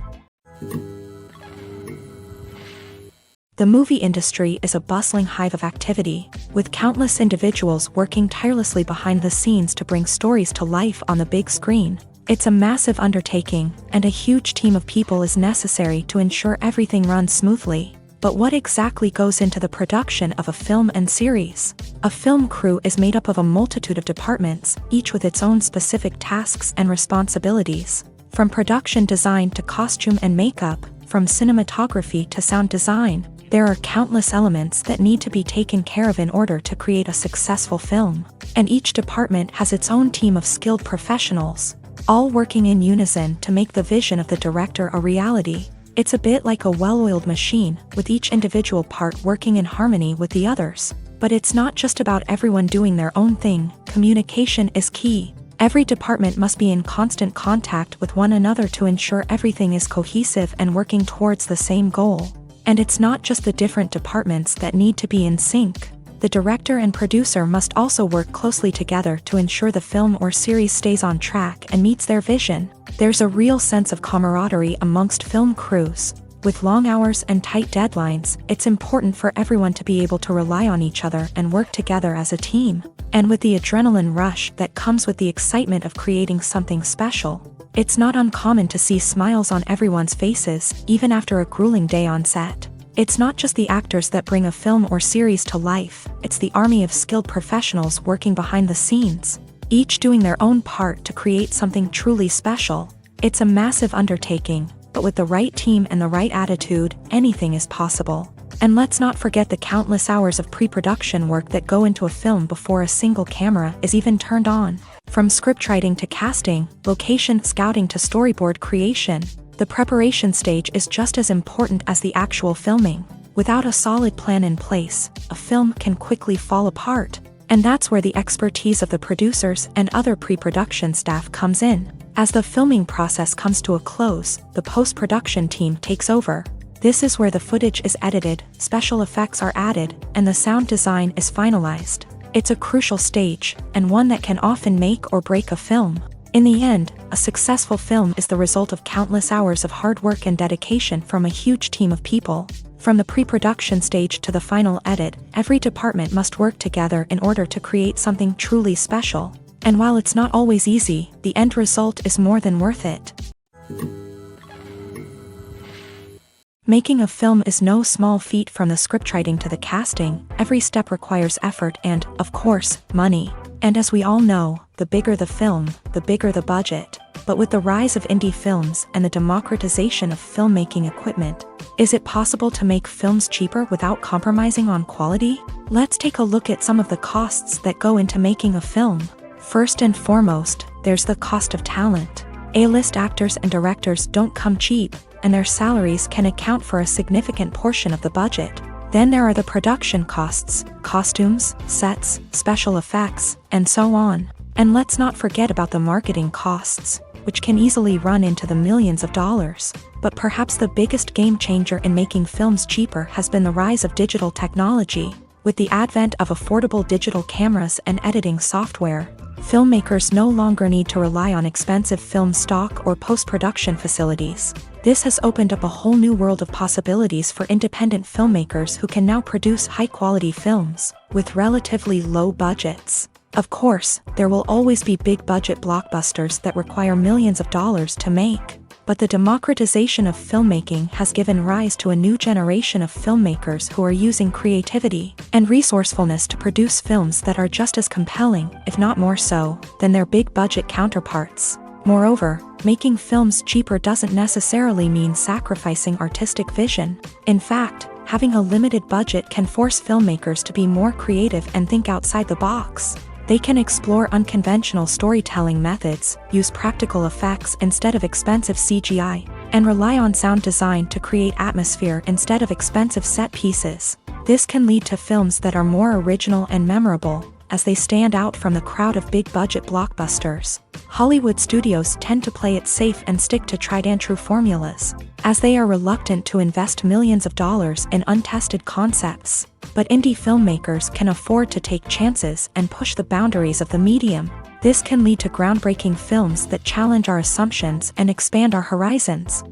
The movie industry is a bustling hive of activity, with countless individuals working tirelessly behind the scenes to bring stories to life on the big screen. It's a massive undertaking, and a huge team of people is necessary to ensure everything runs smoothly. But what exactly goes into the production of a film and series? A film crew is made up of a multitude of departments, each with its own specific tasks and responsibilities. From production design to costume and makeup, from cinematography to sound design, there are countless elements that need to be taken care of in order to create a successful film. And each department has its own team of skilled professionals, all working in unison to make the vision of the director a reality. It's a bit like a well-oiled machine, with each individual part working in harmony with the others. But it's not just about everyone doing their own thing. Communication is key. Every department must be in constant contact with one another to ensure everything is cohesive and working towards the same goal. And it's not just the different departments that need to be in sync. The director and producer must also work closely together to ensure the film or series stays on track and meets their vision. There's a real sense of camaraderie amongst film crews. With long hours and tight deadlines, it's important for everyone to be able to rely on each other and work together as a team. And with the adrenaline rush that comes with the excitement of creating something special, it's not uncommon to see smiles on everyone's faces, even after a grueling day on set. It's not just the actors that bring a film or series to life, it's the army of skilled professionals working behind the scenes, each doing their own part to create something truly special. It's a massive undertaking, but with the right team and the right attitude, anything is possible. And let's not forget the countless hours of pre-production work that go into a film before a single camera is even turned on. From scriptwriting to casting, location scouting to storyboard creation, the preparation stage is just as important as the actual filming. Without a solid plan in place, a film can quickly fall apart. And that's where the expertise of the producers and other pre-production staff comes in. As the filming process comes to a close, the post-production team takes over. This is where the footage is edited, special effects are added, and the sound design is finalized. It's a crucial stage, and one that can often make or break a film. In the end, a successful film is the result of countless hours of hard work and dedication from a huge team of people. From the pre-production stage to the final edit, every department must work together in order to create something truly special. And while it's not always easy, the end result is more than worth it. Making a film is no small feat. From the scriptwriting to the casting, every step requires effort and, of course, money. And as we all know, the bigger the film, the bigger the budget. But with the rise of indie films and the democratization of filmmaking equipment, is it possible to make films cheaper without compromising on quality? Let's take a look at some of the costs that go into making a film. First and foremost, there's the cost of talent. A-list actors and directors don't come cheap, and their salaries can account for a significant portion of the budget. Then there are the production costs, costumes, sets, special effects, and so on. And let's not forget about the marketing costs, which can easily run into the millions of dollars. But perhaps the biggest game changer in making films cheaper has been the rise of digital technology. With the advent of affordable digital cameras and editing software, filmmakers no longer need to rely on expensive film stock or post-production facilities. This has opened up a whole new world of possibilities for independent filmmakers who can now produce high-quality films with relatively low budgets. Of course, there will always be big-budget blockbusters that require millions of dollars to make. But the democratization of filmmaking has given rise to a new generation of filmmakers who are using creativity and resourcefulness to produce films that are just as compelling, if not more so, than their big-budget counterparts. Moreover, making films cheaper doesn't necessarily mean sacrificing artistic vision. In fact, having a limited budget can force filmmakers to be more creative and think outside the box. They can explore unconventional storytelling methods, use practical effects instead of expensive CGI, and rely on sound design to create atmosphere instead of expensive set pieces. This can lead to films that are more original and memorable, as they stand out from the crowd of big-budget blockbusters. Hollywood studios tend to play it safe and stick to tried-and-true formulas, as they are reluctant to invest millions of dollars in untested concepts. But indie filmmakers can afford to take chances and push the boundaries of the medium. This can lead to groundbreaking films that challenge our assumptions and expand our horizons.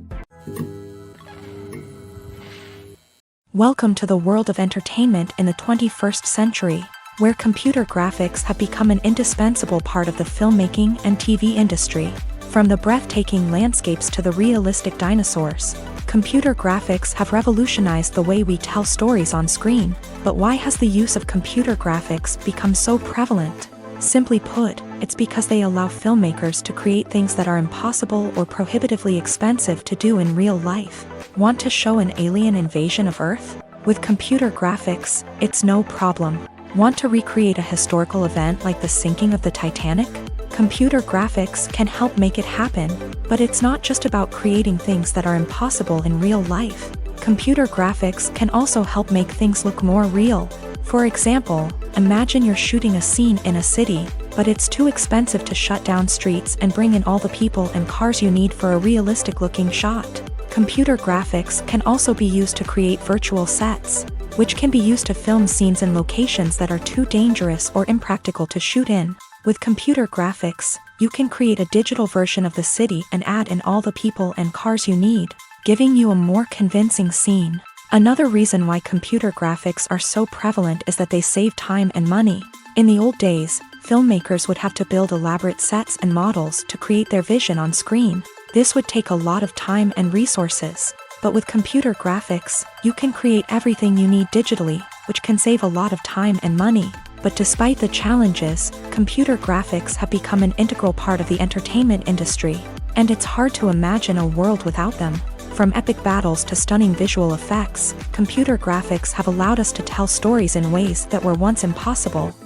Welcome to the world of entertainment in the 21st century, where computer graphics have become an indispensable part of the filmmaking and TV industry. From the breathtaking landscapes to the realistic dinosaurs, computer graphics have revolutionized the way we tell stories on screen. But why has the use of computer graphics become so prevalent? Simply put, it's because they allow filmmakers to create things that are impossible or prohibitively expensive to do in real life. Want to show an alien invasion of Earth? With computer graphics, it's no problem. Want to recreate a historical event like the sinking of the Titanic? Computer graphics can help make it happen. But it's not just about creating things that are impossible in real life. Computer graphics can also help make things look more real. For example, imagine you're shooting a scene in a city, but it's too expensive to shut down streets and bring in all the people and cars you need for a realistic-looking shot. Computer graphics can also be used to create virtual sets, which can be used to film scenes in locations that are too dangerous or impractical to shoot in. With computer graphics, you can create a digital version of the city and add in all the people and cars you need, giving you a more convincing scene. Another reason why computer graphics are so prevalent is that they save time and money. In the old days, filmmakers would have to build elaborate sets and models to create their vision on screen. This would take a lot of time and resources. But with computer graphics, you can create everything you need digitally, which can save a lot of time and money. But despite the challenges, computer graphics have become an integral part of the entertainment industry, and it's hard to imagine a world without them. From epic battles to stunning visual effects, computer graphics have allowed us to tell stories in ways that were once impossible.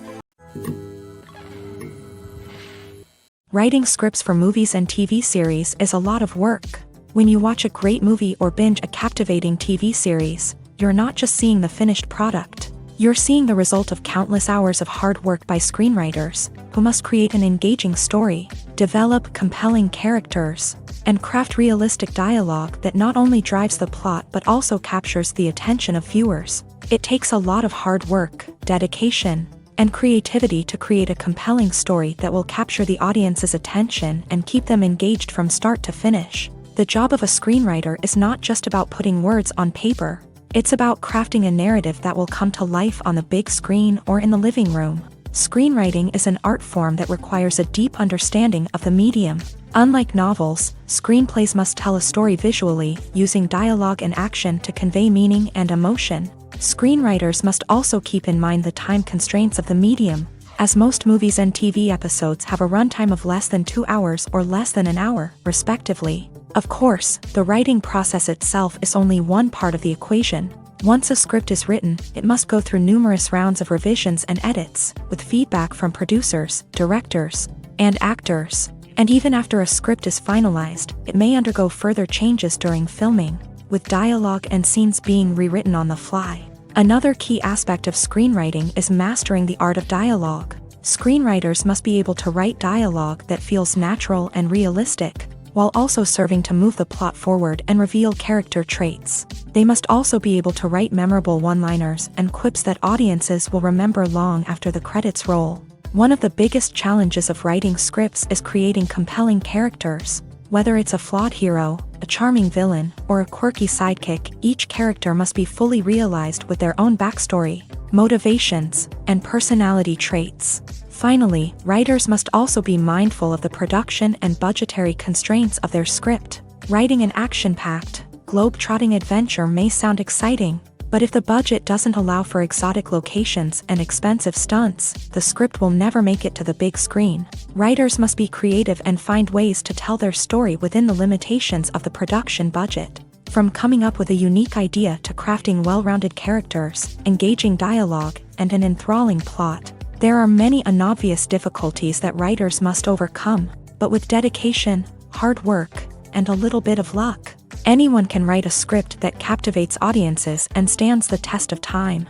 Writing scripts for movies and TV series is a lot of work. When you watch a great movie or binge a captivating TV series, you're not just seeing the finished product. You're seeing the result of countless hours of hard work by screenwriters, who must create an engaging story, develop compelling characters, and craft realistic dialogue that not only drives the plot but also captures the attention of viewers. It takes a lot of hard work, dedication, and creativity to create a compelling story that will capture the audience's attention and keep them engaged from start to finish. The job of a screenwriter is not just about putting words on paper. It's about crafting a narrative that will come to life on the big screen or in the living room. Screenwriting is an art form that requires a deep understanding of the medium. Unlike novels, screenplays must tell a story visually, using dialogue and action to convey meaning and emotion. Screenwriters must also keep in mind the time constraints of the medium, as most movies and TV episodes have a runtime of less than 2 hours or less than an hour, respectively. Of course, the writing process itself is only one part of the equation. Once a script is written, it must go through numerous rounds of revisions and edits, with feedback from producers, directors, and actors. And even after a script is finalized, it may undergo further changes during filming, with dialogue and scenes being rewritten on the fly. Another key aspect of screenwriting is mastering the art of dialogue. Screenwriters must be able to write dialogue that feels natural and realistic, while also serving to move the plot forward and reveal character traits. They must also be able to write memorable one-liners and quips that audiences will remember long after the credits roll. One of the biggest challenges of writing scripts is creating compelling characters. Whether it's a flawed hero, a charming villain, or a quirky sidekick, each character must be fully realized with their own backstory, motivations, and personality traits. Finally, writers must also be mindful of the production and budgetary constraints of their script. Writing an action-packed, globe-trotting adventure may sound exciting, but if the budget doesn't allow for exotic locations and expensive stunts, the script will never make it to the big screen. Writers must be creative and find ways to tell their story within the limitations of the production budget. From coming up with a unique idea to crafting well-rounded characters, engaging dialogue, and an enthralling plot, there are many unobvious difficulties that writers must overcome, but with dedication, hard work, and a little bit of luck, anyone can write a script that captivates audiences and stands the test of time.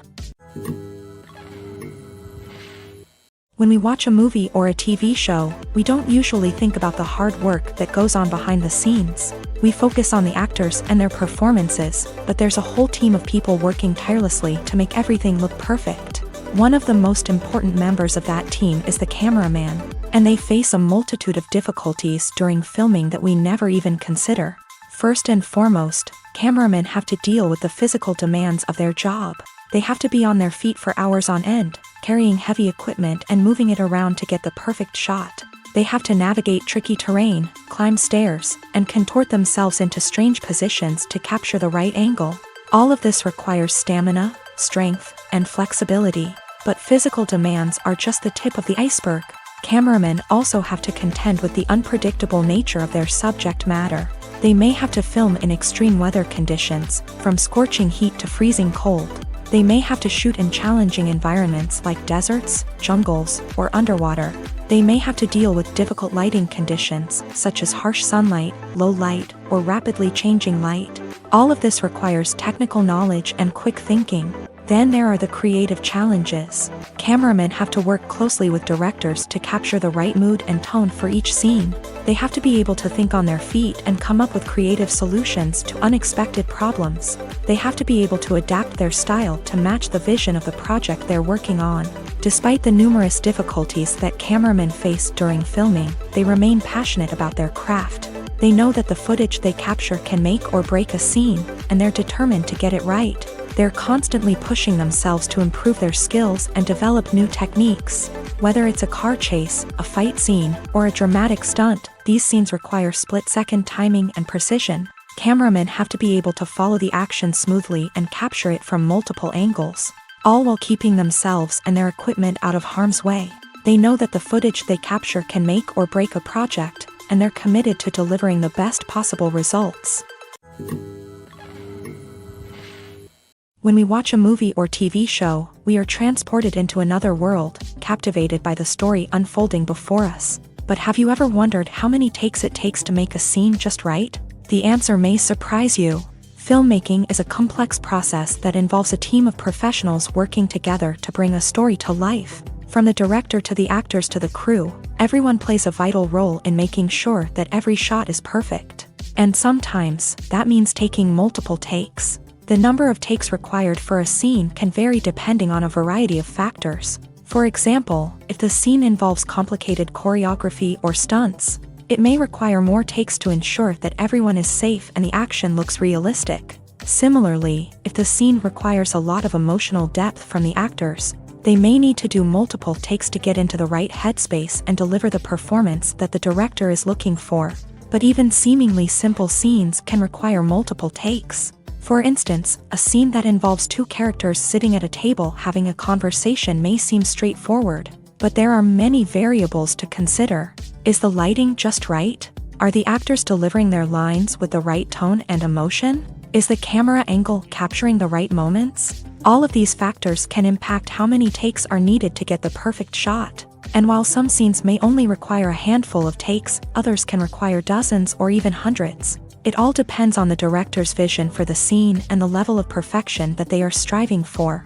When we watch a movie or a TV show, we don't usually think about the hard work that goes on behind the scenes. We focus on the actors and their performances, but there's a whole team of people working tirelessly to make everything look perfect. One of the most important members of that team is the cameraman, and they face a multitude of difficulties during filming that we never even consider. First and foremost, cameramen have to deal with the physical demands of their job. They have to be on their feet for hours on end, carrying heavy equipment and moving it around to get the perfect shot. They have to navigate tricky terrain, climb stairs, and contort themselves into strange positions to capture the right angle. All of this requires stamina, strength, and flexibility. But physical demands are just the tip of the iceberg. Cameramen also have to contend with the unpredictable nature of their subject matter. They may have to film in extreme weather conditions, from scorching heat to freezing cold. They may have to shoot in challenging environments like deserts, jungles, or underwater. They may have to deal with difficult lighting conditions, such as harsh sunlight, low light, or rapidly changing light. All of this requires technical knowledge and quick thinking. Then there are the creative challenges. Cameramen have to work closely with directors to capture the right mood and tone for each scene. They have to be able to think on their feet and come up with creative solutions to unexpected problems. They have to be able to adapt their style to match the vision of the project they're working on. Despite the numerous difficulties that cameramen face during filming, they remain passionate about their craft. They know that the footage they capture can make or break a scene, and they're determined to get it right. They're constantly pushing themselves to improve their skills and develop new techniques. Whether it's a car chase, a fight scene, or a dramatic stunt, these scenes require split-second timing and precision. Cameramen have to be able to follow the action smoothly and capture it from multiple angles, all while keeping themselves and their equipment out of harm's way. They know that the footage they capture can make or break a project, and they're committed to delivering the best possible results. When we watch a movie or TV show, we are transported into another world, captivated by the story unfolding before us. But have you ever wondered how many takes it takes to make a scene just right? The answer may surprise you. Filmmaking is a complex process that involves a team of professionals working together to bring a story to life. From the director to the actors to the crew, everyone plays a vital role in making sure that every shot is perfect. And sometimes, that means taking multiple takes. The number of takes required for a scene can vary depending on a variety of factors. For example, if the scene involves complicated choreography or stunts, it may require more takes to ensure that everyone is safe and the action looks realistic. Similarly, if the scene requires a lot of emotional depth from the actors, They may need to do multiple takes to get into the right headspace and deliver the performance that the director is looking for. But even seemingly simple scenes can require multiple takes. For instance, a scene that involves two characters sitting at a table having a conversation may seem straightforward, but there are many variables to consider. Is the lighting just right? Are the actors delivering their lines with the right tone and emotion? Is the camera angle capturing the right moments? All of these factors can impact how many takes are needed to get the perfect shot. And while some scenes may only require a handful of takes, others can require dozens or even hundreds. It all depends on the director's vision for the scene and the level of perfection that they are striving for.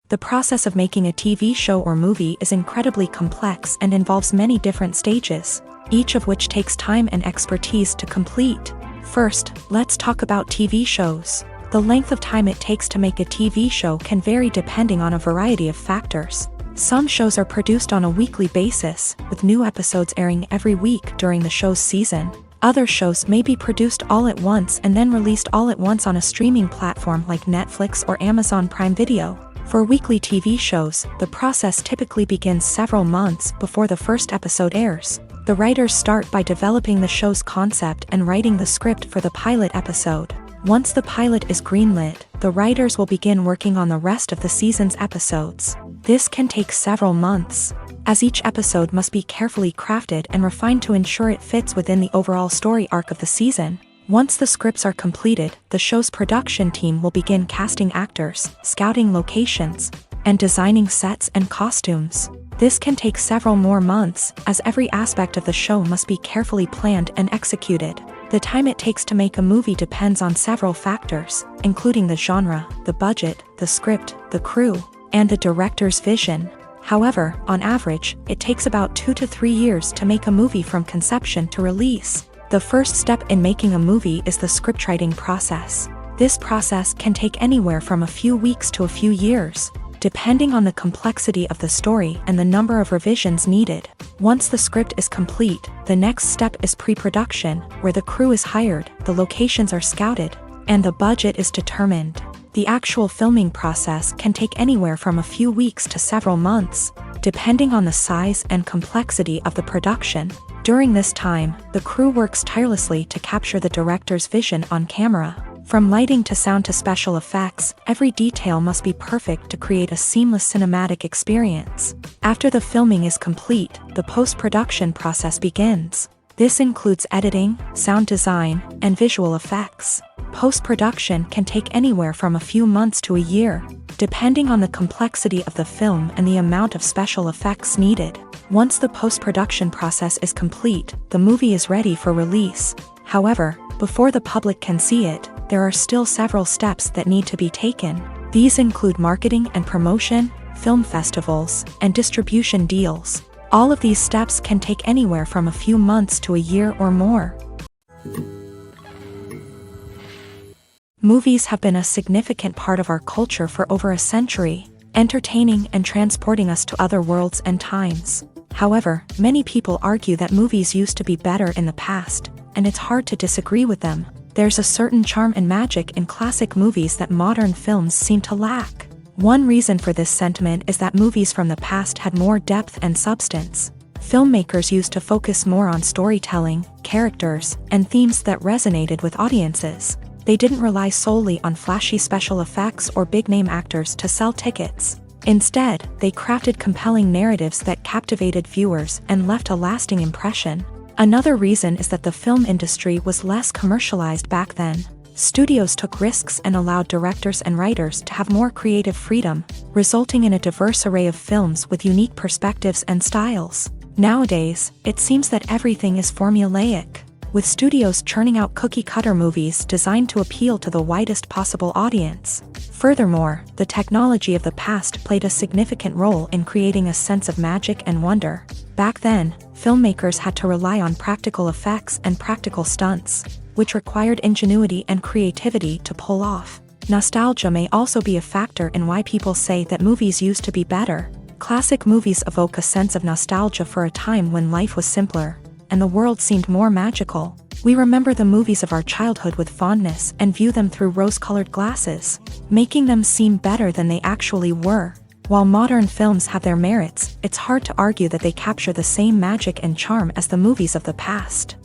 The process of making a TV show or movie is incredibly complex and involves many different stages, each of which takes time and expertise to complete. First, let's talk about TV shows. The length of time it takes to make a TV show can vary depending on a variety of factors. Some shows are produced on a weekly basis, with new episodes airing every week during the show's season. Other shows may be produced all at once and then released all at once on a streaming platform like Netflix or Amazon Prime Video. For weekly TV shows, the process typically begins several months before the first episode airs. The writers start by developing the show's concept and writing the script for the pilot episode. Once the pilot is greenlit, the writers will begin working on the rest of the season's episodes. This can take several months, as each episode must be carefully crafted and refined to ensure it fits within the overall story arc of the season. Once the scripts are completed, the show's production team will begin casting actors, scouting locations, and designing sets and costumes. This can take several more months, as every aspect of the show must be carefully planned and executed. The time it takes to make a movie depends on several factors, including the genre, the budget, the script, the crew, and the director's vision. However, on average, it takes about 2 to 3 years to make a movie from conception to release. The first step in making a movie is the scriptwriting process. This process can take anywhere from a few weeks to a few years, depending on the complexity of the story and the number of revisions needed. Once the script is complete, the next step is pre-production, where the crew is hired, the locations are scouted, and the budget is determined. The actual filming process can take anywhere from a few weeks to several months, depending on the size and complexity of the production. During this time, the crew works tirelessly to capture the director's vision on camera. From lighting to sound to special effects, every detail must be perfect to create a seamless cinematic experience. After the filming is complete, the post-production process begins. This includes editing, sound design, and visual effects. Post-production can take anywhere from a few months to a year, depending on the complexity of the film and the amount of special effects needed. Once the post-production process is complete, the movie is ready for release. However, before the public can see it, there are still several steps that need to be taken. These include marketing and promotion, film festivals, and distribution deals. All of these steps can take anywhere from a few months to a year or more. Movies have been a significant part of our culture for over a century, entertaining and transporting us to other worlds and times. However, many people argue that movies used to be better in the past, and it's hard to disagree with them. There's a certain charm and magic in classic movies that modern films seem to lack. One reason for this sentiment is that movies from the past had more depth and substance. Filmmakers used to focus more on storytelling, characters, and themes that resonated with audiences. They didn't rely solely on flashy special effects or big-name actors to sell tickets. Instead, they crafted compelling narratives that captivated viewers and left a lasting impression. Another reason is that the film industry was less commercialized back then. Studios took risks and allowed directors and writers to have more creative freedom, resulting in a diverse array of films with unique perspectives and styles. Nowadays, it seems that everything is formulaic, with studios churning out cookie-cutter movies designed to appeal to the widest possible audience. Furthermore, the technology of the past played a significant role in creating a sense of magic and wonder. Back then, filmmakers had to rely on practical effects and practical stunts, which required ingenuity and creativity to pull off. Nostalgia may also be a factor in why people say that movies used to be better. Classic movies evoke a sense of nostalgia for a time when life was simpler, and the world seemed more magical. We remember the movies of our childhood with fondness and view them through rose-colored glasses, making them seem better than they actually were. While modern films have their merits, it's hard to argue that they capture the same magic and charm as the movies of the past.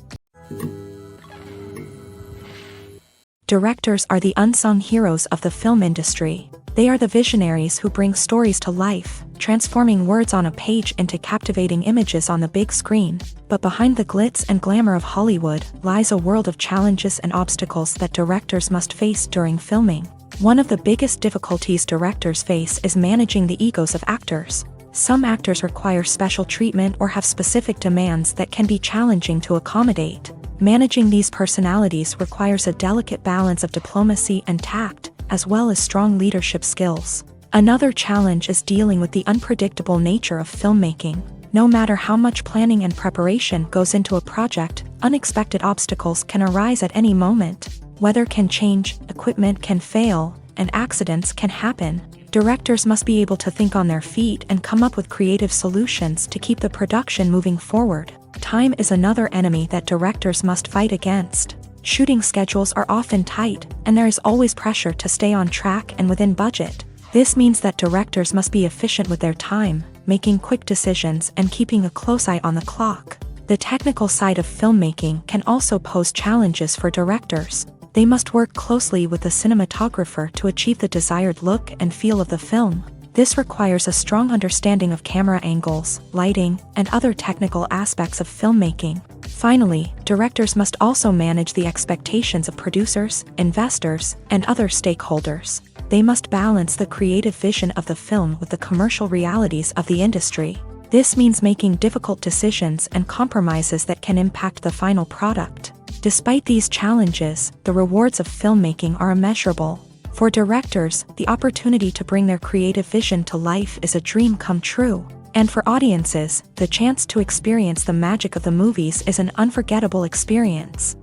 Directors are the unsung heroes of the film industry. They are the visionaries who bring stories to life, transforming words on a page into captivating images on the big screen. But behind the glitz and glamour of Hollywood lies a world of challenges and obstacles that directors must face during filming. One of the biggest difficulties directors face is managing the egos of actors. Some actors require special treatment or have specific demands that can be challenging to accommodate. Managing these personalities requires a delicate balance of diplomacy and tact, as well as strong leadership skills. Another challenge is dealing with the unpredictable nature of filmmaking. No matter how much planning and preparation goes into a project, unexpected obstacles can arise at any moment. Weather can change, equipment can fail, and accidents can happen. Directors must be able to think on their feet and come up with creative solutions to keep the production moving forward. Time is another enemy that directors must fight against. Shooting schedules are often tight, and there is always pressure to stay on track and within budget. This means that directors must be efficient with their time, making quick decisions and keeping a close eye on the clock. The technical side of filmmaking can also pose challenges for directors. They must work closely with the cinematographer to achieve the desired look and feel of the film. This requires a strong understanding of camera angles, lighting, and other technical aspects of filmmaking. Finally, directors must also manage the expectations of producers, investors, and other stakeholders. They must balance the creative vision of the film with the commercial realities of the industry. This means making difficult decisions and compromises that can impact the final product. Despite these challenges, the rewards of filmmaking are immeasurable. For directors, the opportunity to bring their creative vision to life is a dream come true. And for audiences, the chance to experience the magic of the movies is an unforgettable experience.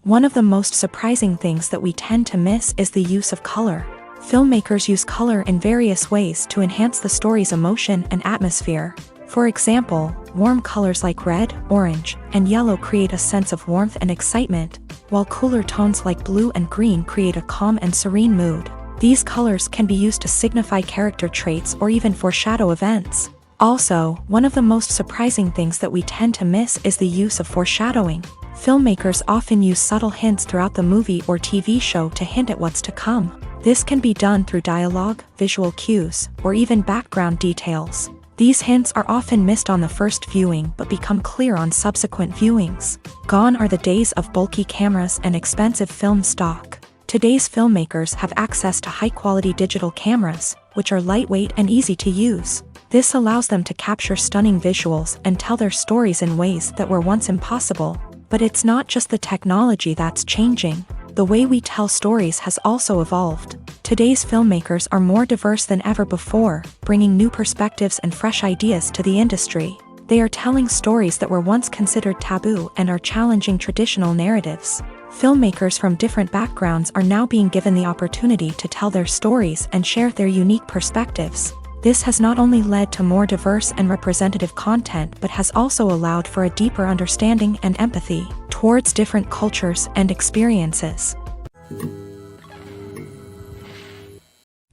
One of the most surprising things that we tend to miss is the use of color. Filmmakers use color in various ways to enhance the story's emotion and atmosphere. For example, warm colors like red, orange, and yellow create a sense of warmth and excitement, while cooler tones like blue and green create a calm and serene mood. These colors can be used to signify character traits or even foreshadow events. Also, one of the most surprising things that we tend to miss is the use of foreshadowing. Filmmakers often use subtle hints throughout the movie or TV show to hint at what's to come. This can be done through dialogue, visual cues, or even background details. These hints are often missed on the first viewing but become clear on subsequent viewings. Gone are the days of bulky cameras and expensive film stock. Today's filmmakers have access to high-quality digital cameras, which are lightweight and easy to use. This allows them to capture stunning visuals and tell their stories in ways that were once impossible. But it's not just the technology that's changing. The way we tell stories has also evolved. Today's filmmakers are more diverse than ever before, bringing new perspectives and fresh ideas to the industry. They are telling stories that were once considered taboo and are challenging traditional narratives. Filmmakers from different backgrounds are now being given the opportunity to tell their stories and share their unique perspectives. This has not only led to more diverse and representative content but has also allowed for a deeper understanding and empathy towards different cultures and experiences.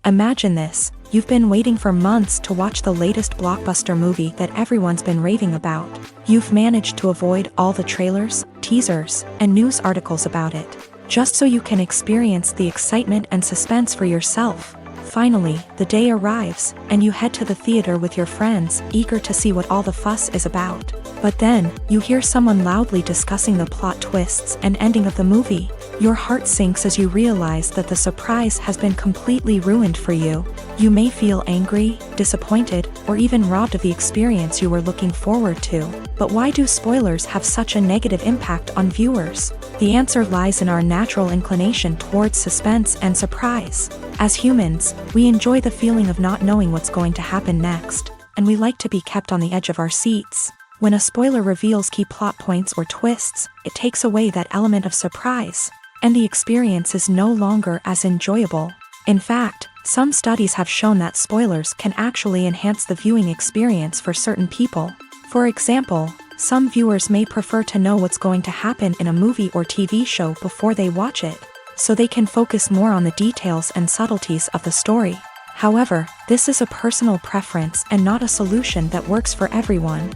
Imagine this, you've been waiting for months to watch the latest blockbuster movie that everyone's been raving about. You've managed to avoid all the trailers, teasers, and news articles about it, just so you can experience the excitement and suspense for yourself. Finally, the day arrives, and you head to the theater with your friends, eager to see what all the fuss is about. But then, you hear someone loudly discussing the plot twists and ending of the movie. Your heart sinks as you realize that the surprise has been completely ruined for you. You may feel angry, disappointed, or even robbed of the experience you were looking forward to. But why do spoilers have such a negative impact on viewers? The answer lies in our natural inclination towards suspense and surprise. As humans, we enjoy the feeling of not knowing what's going to happen next, and we like to be kept on the edge of our seats. When a spoiler reveals key plot points or twists, it takes away that element of surprise, and the experience is no longer as enjoyable. In fact, some studies have shown that spoilers can actually enhance the viewing experience for certain people. For example, Some viewers may prefer to know what's going to happen in a movie or TV show before they watch it, so they can focus more on the details and subtleties of the story. However, this is a personal preference and not a solution that works for everyone.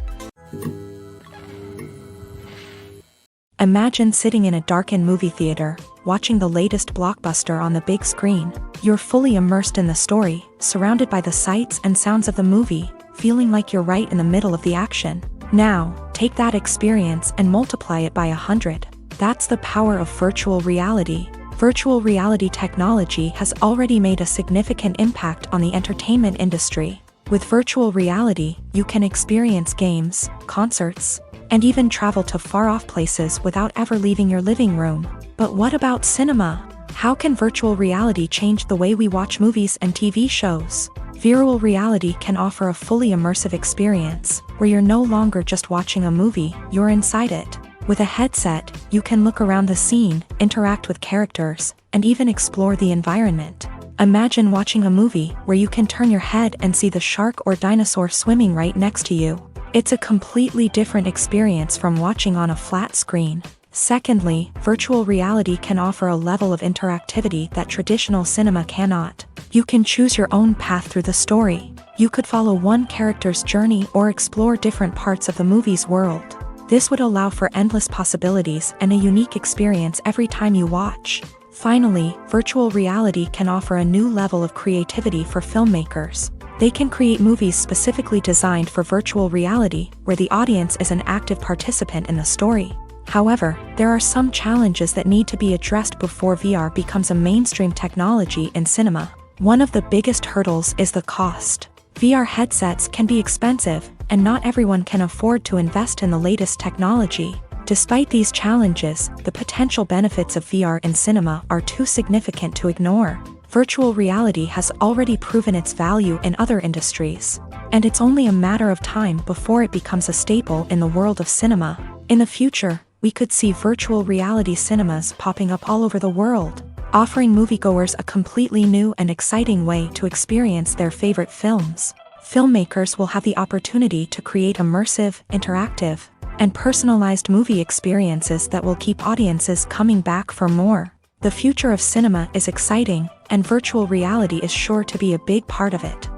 Imagine sitting in a darkened movie theater, watching the latest blockbuster on the big screen. You're fully immersed in the story, surrounded by the sights and sounds of the movie, feeling like you're right in the middle of the action. Now, take that experience and multiply it by 100. That's the power of virtual reality. Virtual reality technology has already made a significant impact on the entertainment industry. With virtual reality, you can experience games, concerts, and even travel to far-off places without ever leaving your living room. But what about cinema? How can virtual reality change the way we watch movies and TV shows? Virtual reality can offer a fully immersive experience, where you're no longer just watching a movie, you're inside it. With a headset, you can look around the scene, interact with characters, and even explore the environment. Imagine watching a movie where you can turn your head and see the shark or dinosaur swimming right next to you. It's a completely different experience from watching on a flat screen. Secondly, virtual reality can offer a level of interactivity that traditional cinema cannot. You can choose your own path through the story. You could follow one character's journey or explore different parts of the movie's world. This would allow for endless possibilities and a unique experience every time you watch. Finally, virtual reality can offer a new level of creativity for filmmakers. They can create movies specifically designed for virtual reality, where the audience is an active participant in the story. However, there are some challenges that need to be addressed before VR becomes a mainstream technology in cinema. One of the biggest hurdles is the cost. VR headsets can be expensive, and not everyone can afford to invest in the latest technology. Despite these challenges, the potential benefits of VR in cinema are too significant to ignore. Virtual reality has already proven its value in other industries, and it's only a matter of time before it becomes a staple in the world of cinema. In the future, we could see virtual reality cinemas popping up all over the world, offering moviegoers a completely new and exciting way to experience their favorite films. Filmmakers will have the opportunity to create immersive, interactive, and personalized movie experiences that will keep audiences coming back for more. The future of cinema is exciting, and virtual reality is sure to be a big part of it.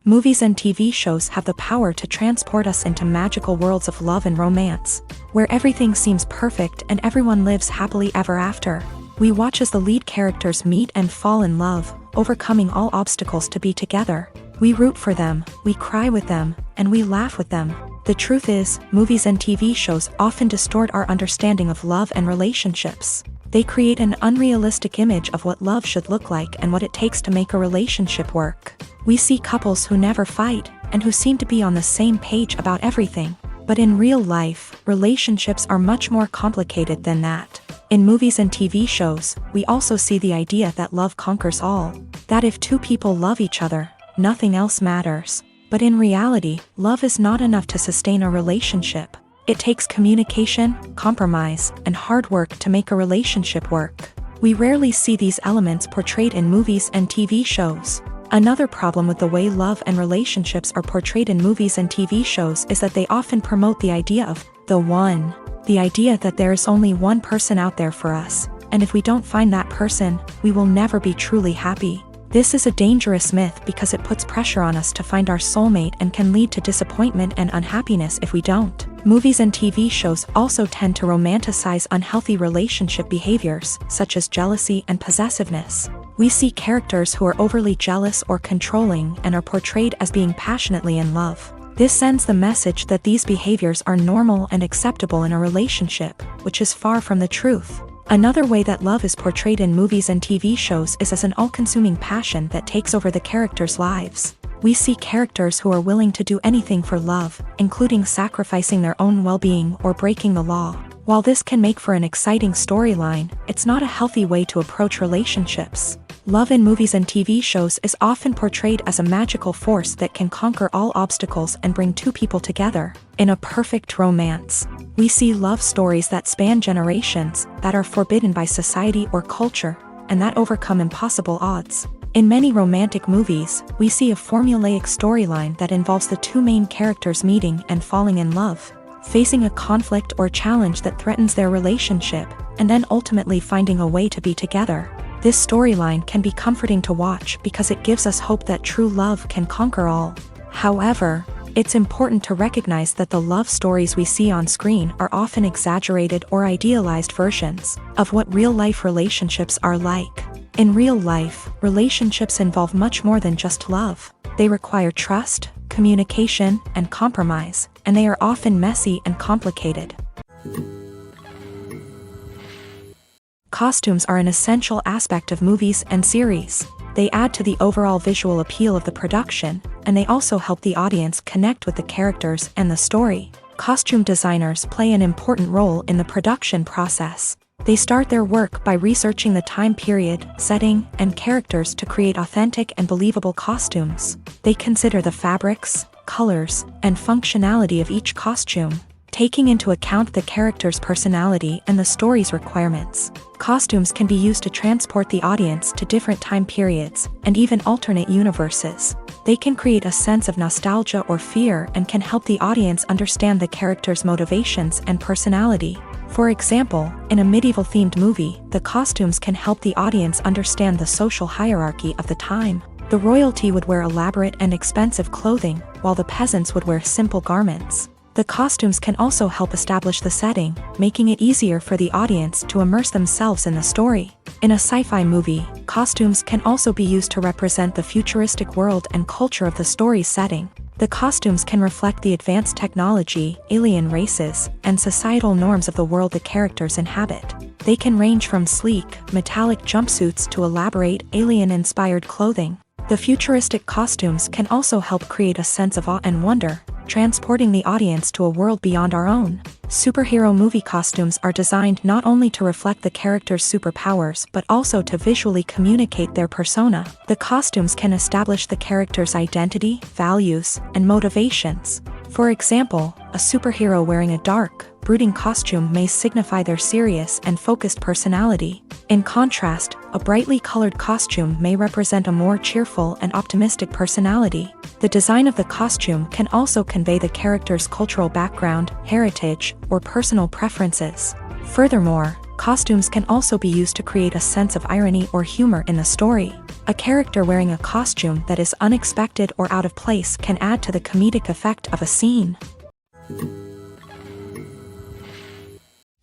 Movies and TV shows have the power to transport us into magical worlds of love and romance, where everything seems perfect and everyone lives happily ever after. We watch as the lead characters meet and fall in love, overcoming all obstacles to be together. We root for them, we cry with them, and we laugh with them. The truth is, movies and TV shows often distort our understanding of love and relationships. They create an unrealistic image of what love should look like and what it takes to make a relationship work. We see couples who never fight, and who seem to be on the same page about everything. But in real life, relationships are much more complicated than that. In movies and TV shows, we also see the idea that love conquers all. That if two people love each other, nothing else matters. But in reality, love is not enough to sustain a relationship. It takes communication, compromise, and hard work to make a relationship work. We rarely see these elements portrayed in movies and TV shows. Another problem with the way love and relationships are portrayed in movies and TV shows is that they often promote the idea of the one. The idea that there is only one person out there for us, and if we don't find that person, we will never be truly happy. This is a dangerous myth because it puts pressure on us to find our soulmate and can lead to disappointment and unhappiness if we don't. Movies and TV shows also tend to romanticize unhealthy relationship behaviors, such as jealousy and possessiveness. We see characters who are overly jealous or controlling and are portrayed as being passionately in love. This sends the message that these behaviors are normal and acceptable in a relationship, which is far from the truth. Another way that love is portrayed in movies and TV shows is as an all-consuming passion that takes over the characters' lives. We see characters who are willing to do anything for love, including sacrificing their own well-being or breaking the law. While this can make for an exciting storyline, it's not a healthy way to approach relationships. Love in movies and TV shows is often portrayed as a magical force that can conquer all obstacles and bring two people together. In a perfect romance, we see love stories that span generations, that are forbidden by society or culture, and that overcome impossible odds. In many romantic movies, we see a formulaic storyline that involves the two main characters meeting and falling in love, facing a conflict or challenge that threatens their relationship, and then ultimately finding a way to be together. This storyline can be comforting to watch because it gives us hope that true love can conquer all. However, it's important to recognize that the love stories we see on screen are often exaggerated or idealized versions of what real-life relationships are like. In real life, relationships involve much more than just love. They require trust, communication, and compromise, and they are often messy and complicated. Costumes are an essential aspect of movies and series. They add to the overall visual appeal of the production, and they also help the audience connect with the characters and the story. Costume designers play an important role in the production process. They start their work by researching the time period, setting, and characters to create authentic and believable costumes. They consider the fabrics, colors, and functionality of each costume, taking into account the character's personality and the story's requirements. Costumes can be used to transport the audience to different time periods and even alternate universes. They can create a sense of nostalgia or fear and can help the audience understand the character's motivations and personality. For example, in a medieval-themed movie, the costumes can help the audience understand the social hierarchy of the time. The royalty would wear elaborate and expensive clothing, while the peasants would wear simple garments. The costumes can also help establish the setting, making it easier for the audience to immerse themselves in the story. In a sci-fi movie, costumes can also be used to represent the futuristic world and culture of the story's setting. The costumes can reflect the advanced technology, alien races, and societal norms of the world the characters inhabit. They can range from sleek, metallic jumpsuits to elaborate, alien-inspired clothing. The futuristic costumes can also help create a sense of awe and wonder, transporting the audience to a world beyond our own. Superhero movie costumes are designed not only to reflect the character's superpowers but also to visually communicate their persona. The costumes can establish the character's identity, values, and motivations. For example, a superhero wearing a dark, brooding costume may signify their serious and focused personality. In contrast, a brightly colored costume may represent a more cheerful and optimistic personality. The design of the costume can also convey the character's cultural background, heritage, or personal preferences. Furthermore, costumes can also be used to create a sense of irony or humor in the story. A character wearing a costume that is unexpected or out of place can add to the comedic effect of a scene.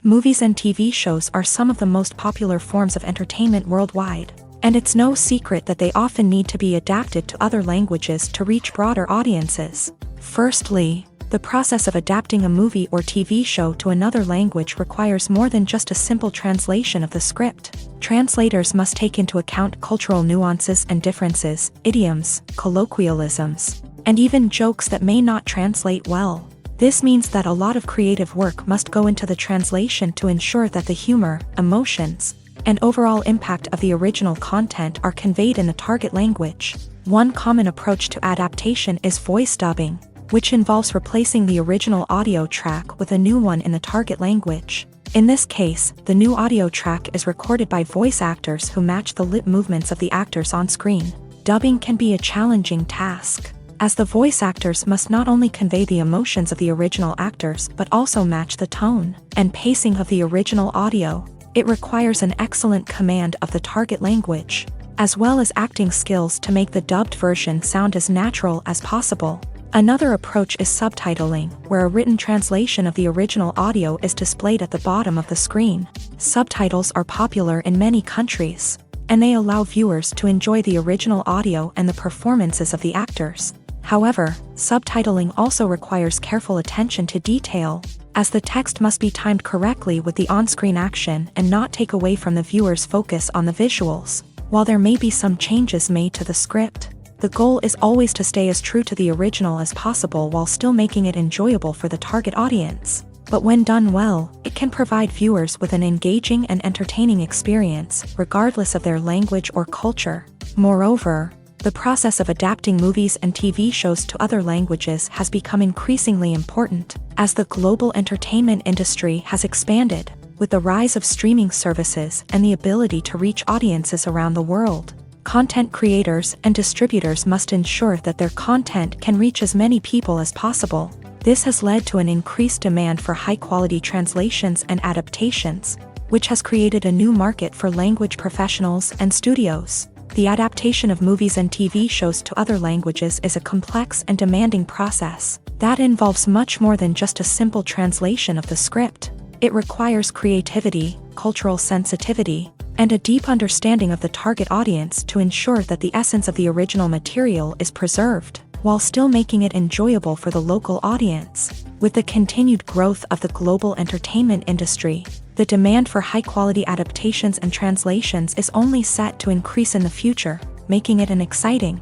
Movies and TV shows are some of the most popular forms of entertainment worldwide, and it's no secret that they often need to be adapted to other languages to reach broader audiences. Firstly, the process of adapting a movie or TV show to another language requires more than just a simple translation of the script. Translators must take into account cultural nuances and differences, idioms, colloquialisms, and even jokes that may not translate well. This means that a lot of creative work must go into the translation to ensure that the humor, emotions, and overall impact of the original content are conveyed in the target language. One common approach to adaptation is voice dubbing, which involves replacing the original audio track with a new one in the target language. In this case, the new audio track is recorded by voice actors who match the lip movements of the actors on screen. Dubbing can be a challenging task, as the voice actors must not only convey the emotions of the original actors but also match the tone and pacing of the original audio. It requires an excellent command of the target language, as well as acting skills to make the dubbed version sound as natural as possible. Another approach is subtitling, where a written translation of the original audio is displayed at the bottom of the screen. Subtitles are popular in many countries, and they allow viewers to enjoy the original audio and the performances of the actors. However, subtitling also requires careful attention to detail, as the text must be timed correctly with the on-screen action and not take away from the viewer's focus on the visuals. While there may be some changes made to the script, the goal is always to stay as true to the original as possible while still making it enjoyable for the target audience. But when done well, it can provide viewers with an engaging and entertaining experience, regardless of their language or culture. Moreover, the process of adapting movies and TV shows to other languages has become increasingly important, as the global entertainment industry has expanded, with the rise of streaming services and the ability to reach audiences around the world. Content creators and distributors must ensure that their content can reach as many people as possible. This has led to an increased demand for high-quality translations and adaptations, which has created a new market for language professionals and studios. The adaptation of movies and TV shows to other languages is a complex and demanding process that involves much more than just a simple translation of the script. It requires creativity, cultural sensitivity, and a deep understanding of the target audience to ensure that the essence of the original material is preserved, while still making it enjoyable for the local audience. With the continued growth of the global entertainment industry, the demand for high-quality adaptations and translations is only set to increase in the future, making it an exciting.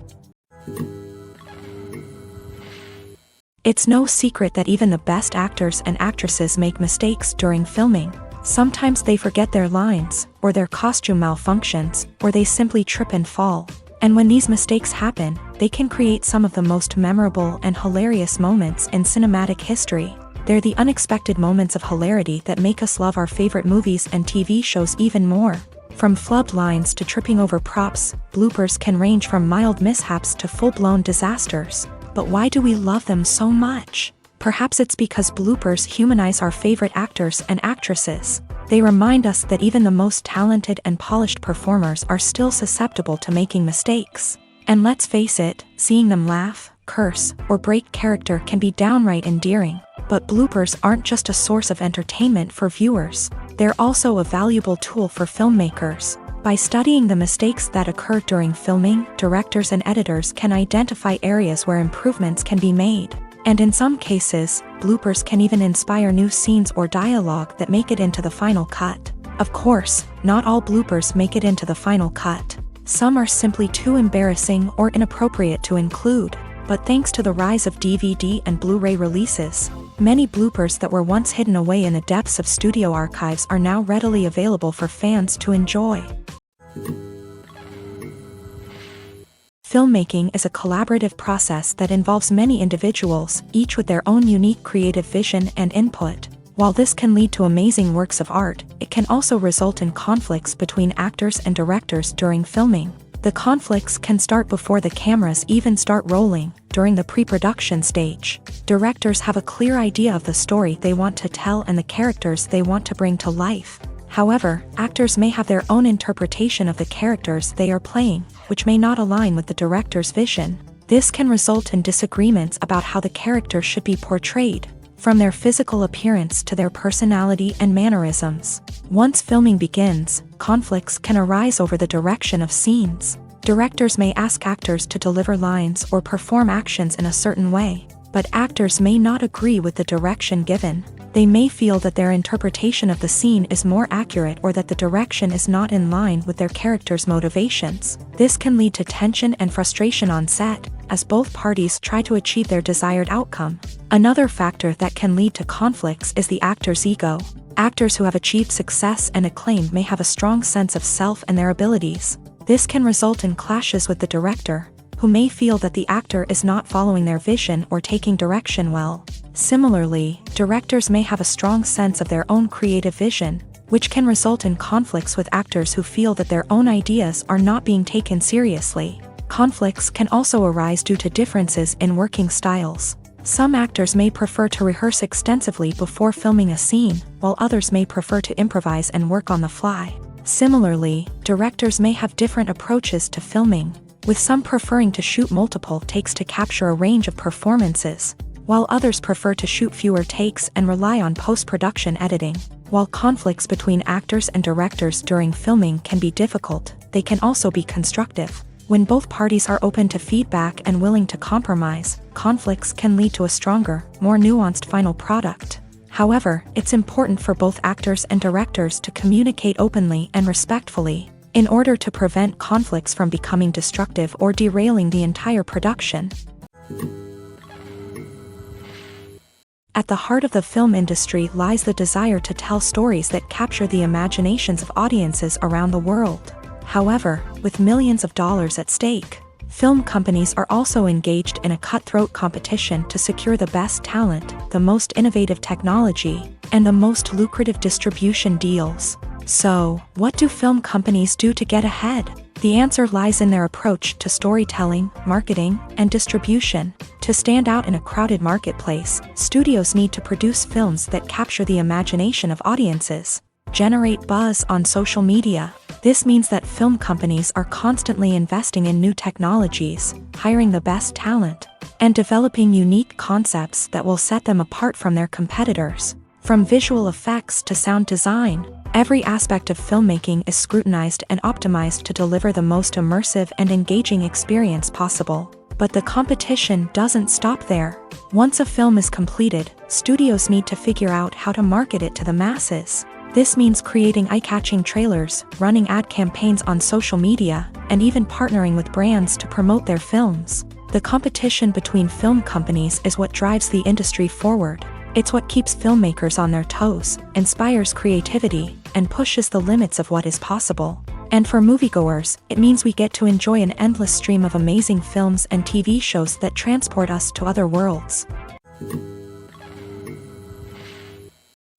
It's no secret that even the best actors and actresses make mistakes during filming. Sometimes they forget their lines, or their costume malfunctions, or they simply trip and fall. And when these mistakes happen, they can create some of the most memorable and hilarious moments in cinematic history. They're the unexpected moments of hilarity that make us love our favorite movies and TV shows even more. From flubbed lines to tripping over props, bloopers can range from mild mishaps to full-blown disasters. But why do we love them so much? Perhaps it's because bloopers humanize our favorite actors and actresses. They remind us that even the most talented and polished performers are still susceptible to making mistakes. And let's face it, seeing them laugh, curse, or break character can be downright endearing. But bloopers aren't just a source of entertainment for viewers. They're also a valuable tool for filmmakers. By studying the mistakes that occur during filming, directors and editors can identify areas where improvements can be made. And in some cases, bloopers can even inspire new scenes or dialogue that make it into the final cut. Of course, not all bloopers make it into the final cut. Some are simply too embarrassing or inappropriate to include. But thanks to the rise of DVD and Blu-ray releases, many bloopers that were once hidden away in the depths of studio archives are now readily available for fans to enjoy. Filmmaking is a collaborative process that involves many individuals, each with their own unique creative vision and input. While this can lead to amazing works of art, it can also result in conflicts between actors and directors during filming. The conflicts can start before the cameras even start rolling, during the pre-production stage. Directors have a clear idea of the story they want to tell and the characters they want to bring to life. However, actors may have their own interpretation of the characters they are playing, which may not align with the director's vision. This can result in disagreements about how the character should be portrayed, from their physical appearance to their personality and mannerisms. Once filming begins, conflicts can arise over the direction of scenes. Directors may ask actors to deliver lines or perform actions in a certain way, but actors may not agree with the direction given. They may feel that their interpretation of the scene is more accurate or that the direction is not in line with their character's motivations. This can lead to tension and frustration on set, as both parties try to achieve their desired outcome. Another factor that can lead to conflicts is the actor's ego. Actors who have achieved success and acclaim may have a strong sense of self and their abilities. This can result in clashes with the director, who may feel that the actor is not following their vision or taking direction well. Similarly, directors may have a strong sense of their own creative vision, which can result in conflicts with actors who feel that their own ideas are not being taken seriously. Conflicts can also arise due to differences in working styles. Some actors may prefer to rehearse extensively before filming a scene, while others may prefer to improvise and work on the fly. Similarly, directors may have different approaches to filming, with some preferring to shoot multiple takes to capture a range of performances, while others prefer to shoot fewer takes and rely on post-production editing. While conflicts between actors and directors during filming can be difficult, they can also be constructive. When both parties are open to feedback and willing to compromise, conflicts can lead to a stronger, more nuanced final product. However, it's important for both actors and directors to communicate openly and respectfully, in order to prevent conflicts from becoming destructive or derailing the entire production. At the heart of the film industry lies the desire to tell stories that capture the imaginations of audiences around the world. However, with millions of dollars at stake, film companies are also engaged in a cutthroat competition to secure the best talent, the most innovative technology, and the most lucrative distribution deals. So, what do film companies do to get ahead? The answer lies in their approach to storytelling, marketing, and distribution. To stand out in a crowded marketplace, studios need to produce films that capture the imagination of audiences, generate buzz on social media. This means that film companies are constantly investing in new technologies, hiring the best talent, and developing unique concepts that will set them apart from their competitors. From visual effects to sound design, every aspect of filmmaking is scrutinized and optimized to deliver the most immersive and engaging experience possible. But the competition doesn't stop there. Once a film is completed, studios need to figure out how to market it to the masses. This means creating eye-catching trailers, running ad campaigns on social media, and even partnering with brands to promote their films. The competition between film companies is what drives the industry forward. It's what keeps filmmakers on their toes, inspires creativity, and pushes the limits of what is possible. And for moviegoers, it means we get to enjoy an endless stream of amazing films and TV shows that transport us to other worlds.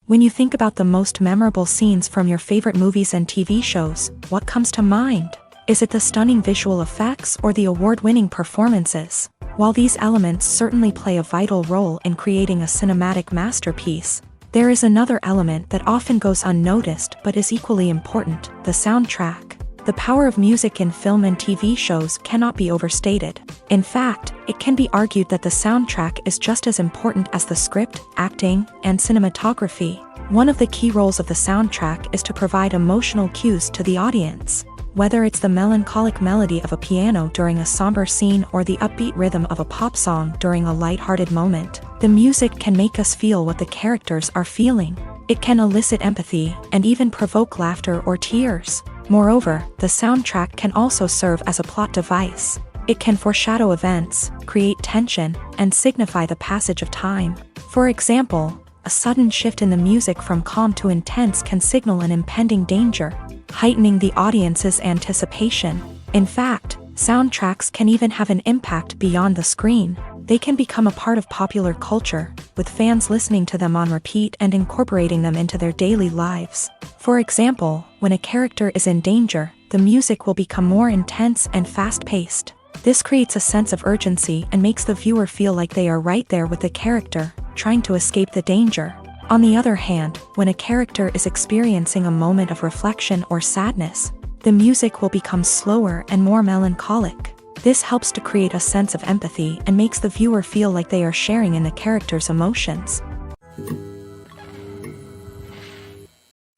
When you think about the most memorable scenes from your favorite movies and TV shows, what comes to mind? Is it the stunning visual effects or the award-winning performances? While these elements certainly play a vital role in creating a cinematic masterpiece, there is another element that often goes unnoticed but is equally important: the soundtrack. The power of music in film and TV shows cannot be overstated. In fact, it can be argued that the soundtrack is just as important as the script, acting, and cinematography. One of the key roles of the soundtrack is to provide emotional cues to the audience. Whether it's the melancholic melody of a piano during a somber scene or the upbeat rhythm of a pop song during a light-hearted moment, the music can make us feel what the characters are feeling. It can elicit empathy and even provoke laughter or tears. Moreover, the soundtrack can also serve as a plot device. It can foreshadow events, create tension, and signify the passage of time. For example, a sudden shift in the music from calm to intense can signal an impending danger, heightening the audience's anticipation. In fact, soundtracks can even have an impact beyond the screen. They can become a part of popular culture, with fans listening to them on repeat and incorporating them into their daily lives. For example, when a character is in danger, the music will become more intense and fast-paced. This creates a sense of urgency and makes the viewer feel like they are right there with the character, trying to escape the danger. On the other hand, when a character is experiencing a moment of reflection or sadness, the music will become slower and more melancholic. This helps to create a sense of empathy and makes the viewer feel like they are sharing in the character's emotions.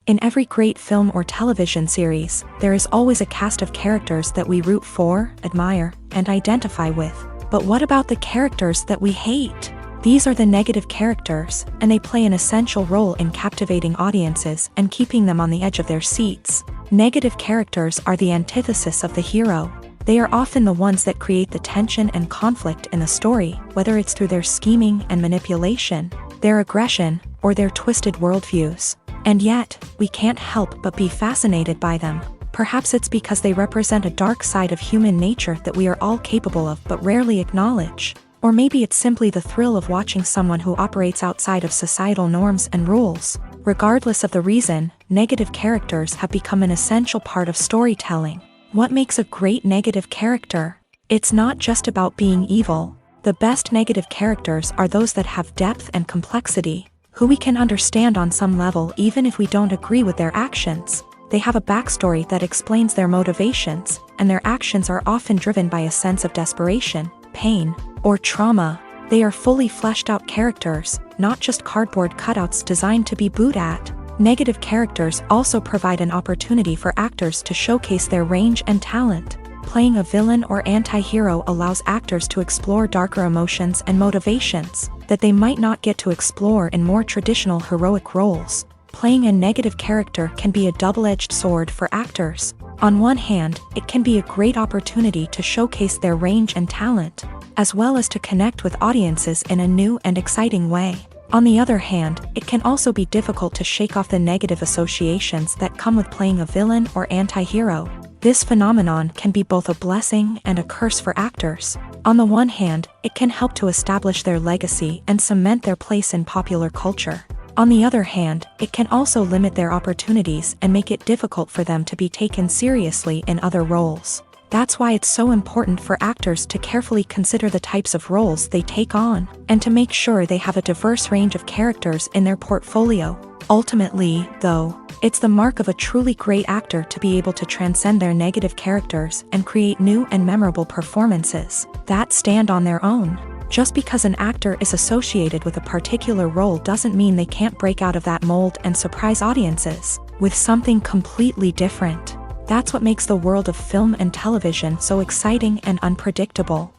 In every great film or television series, there is always a cast of characters that we root for, admire, and identify with. But what about the characters that we hate? These are the negative characters, and they play an essential role in captivating audiences and keeping them on the edge of their seats. Negative characters are the antithesis of the hero. They are often the ones that create the tension and conflict in the story, whether it's through their scheming and manipulation, their aggression, or their twisted worldviews. And yet, we can't help but be fascinated by them. Perhaps it's because they represent a dark side of human nature that we are all capable of but rarely acknowledge. Or maybe it's simply the thrill of watching someone who operates outside of societal norms and rules. Regardless of the reason, negative characters have become an essential part of storytelling. What makes a great negative character? It's not just about being evil. The best negative characters are those that have depth and complexity, who we can understand on some level even if we don't agree with their actions. They have a backstory that explains their motivations, and their actions are often driven by a sense of desperation, pain, or trauma. They are fully fleshed out characters, not just cardboard cutouts designed to be booed at. Negative characters also provide an opportunity for actors to showcase their range and talent. Playing a villain or anti-hero allows actors to explore darker emotions and motivations that they might not get to explore in more traditional heroic roles. Playing a negative character can be a double-edged sword for actors. On one hand, it can be a great opportunity to showcase their range and talent, as well as to connect with audiences in a new and exciting way. On the other hand, it can also be difficult to shake off the negative associations that come with playing a villain or anti-hero. This phenomenon can be both a blessing and a curse for actors. On the one hand, it can help to establish their legacy and cement their place in popular culture. On the other hand, it can also limit their opportunities and make it difficult for them to be taken seriously in other roles. That's why it's so important for actors to carefully consider the types of roles they take on, and to make sure they have a diverse range of characters in their portfolio. Ultimately, though, it's the mark of a truly great actor to be able to transcend their negative characters and create new and memorable performances that stand on their own. Just because an actor is associated with a particular role doesn't mean they can't break out of that mold and surprise audiences with something completely different. That's what makes the world of film and television so exciting and unpredictable.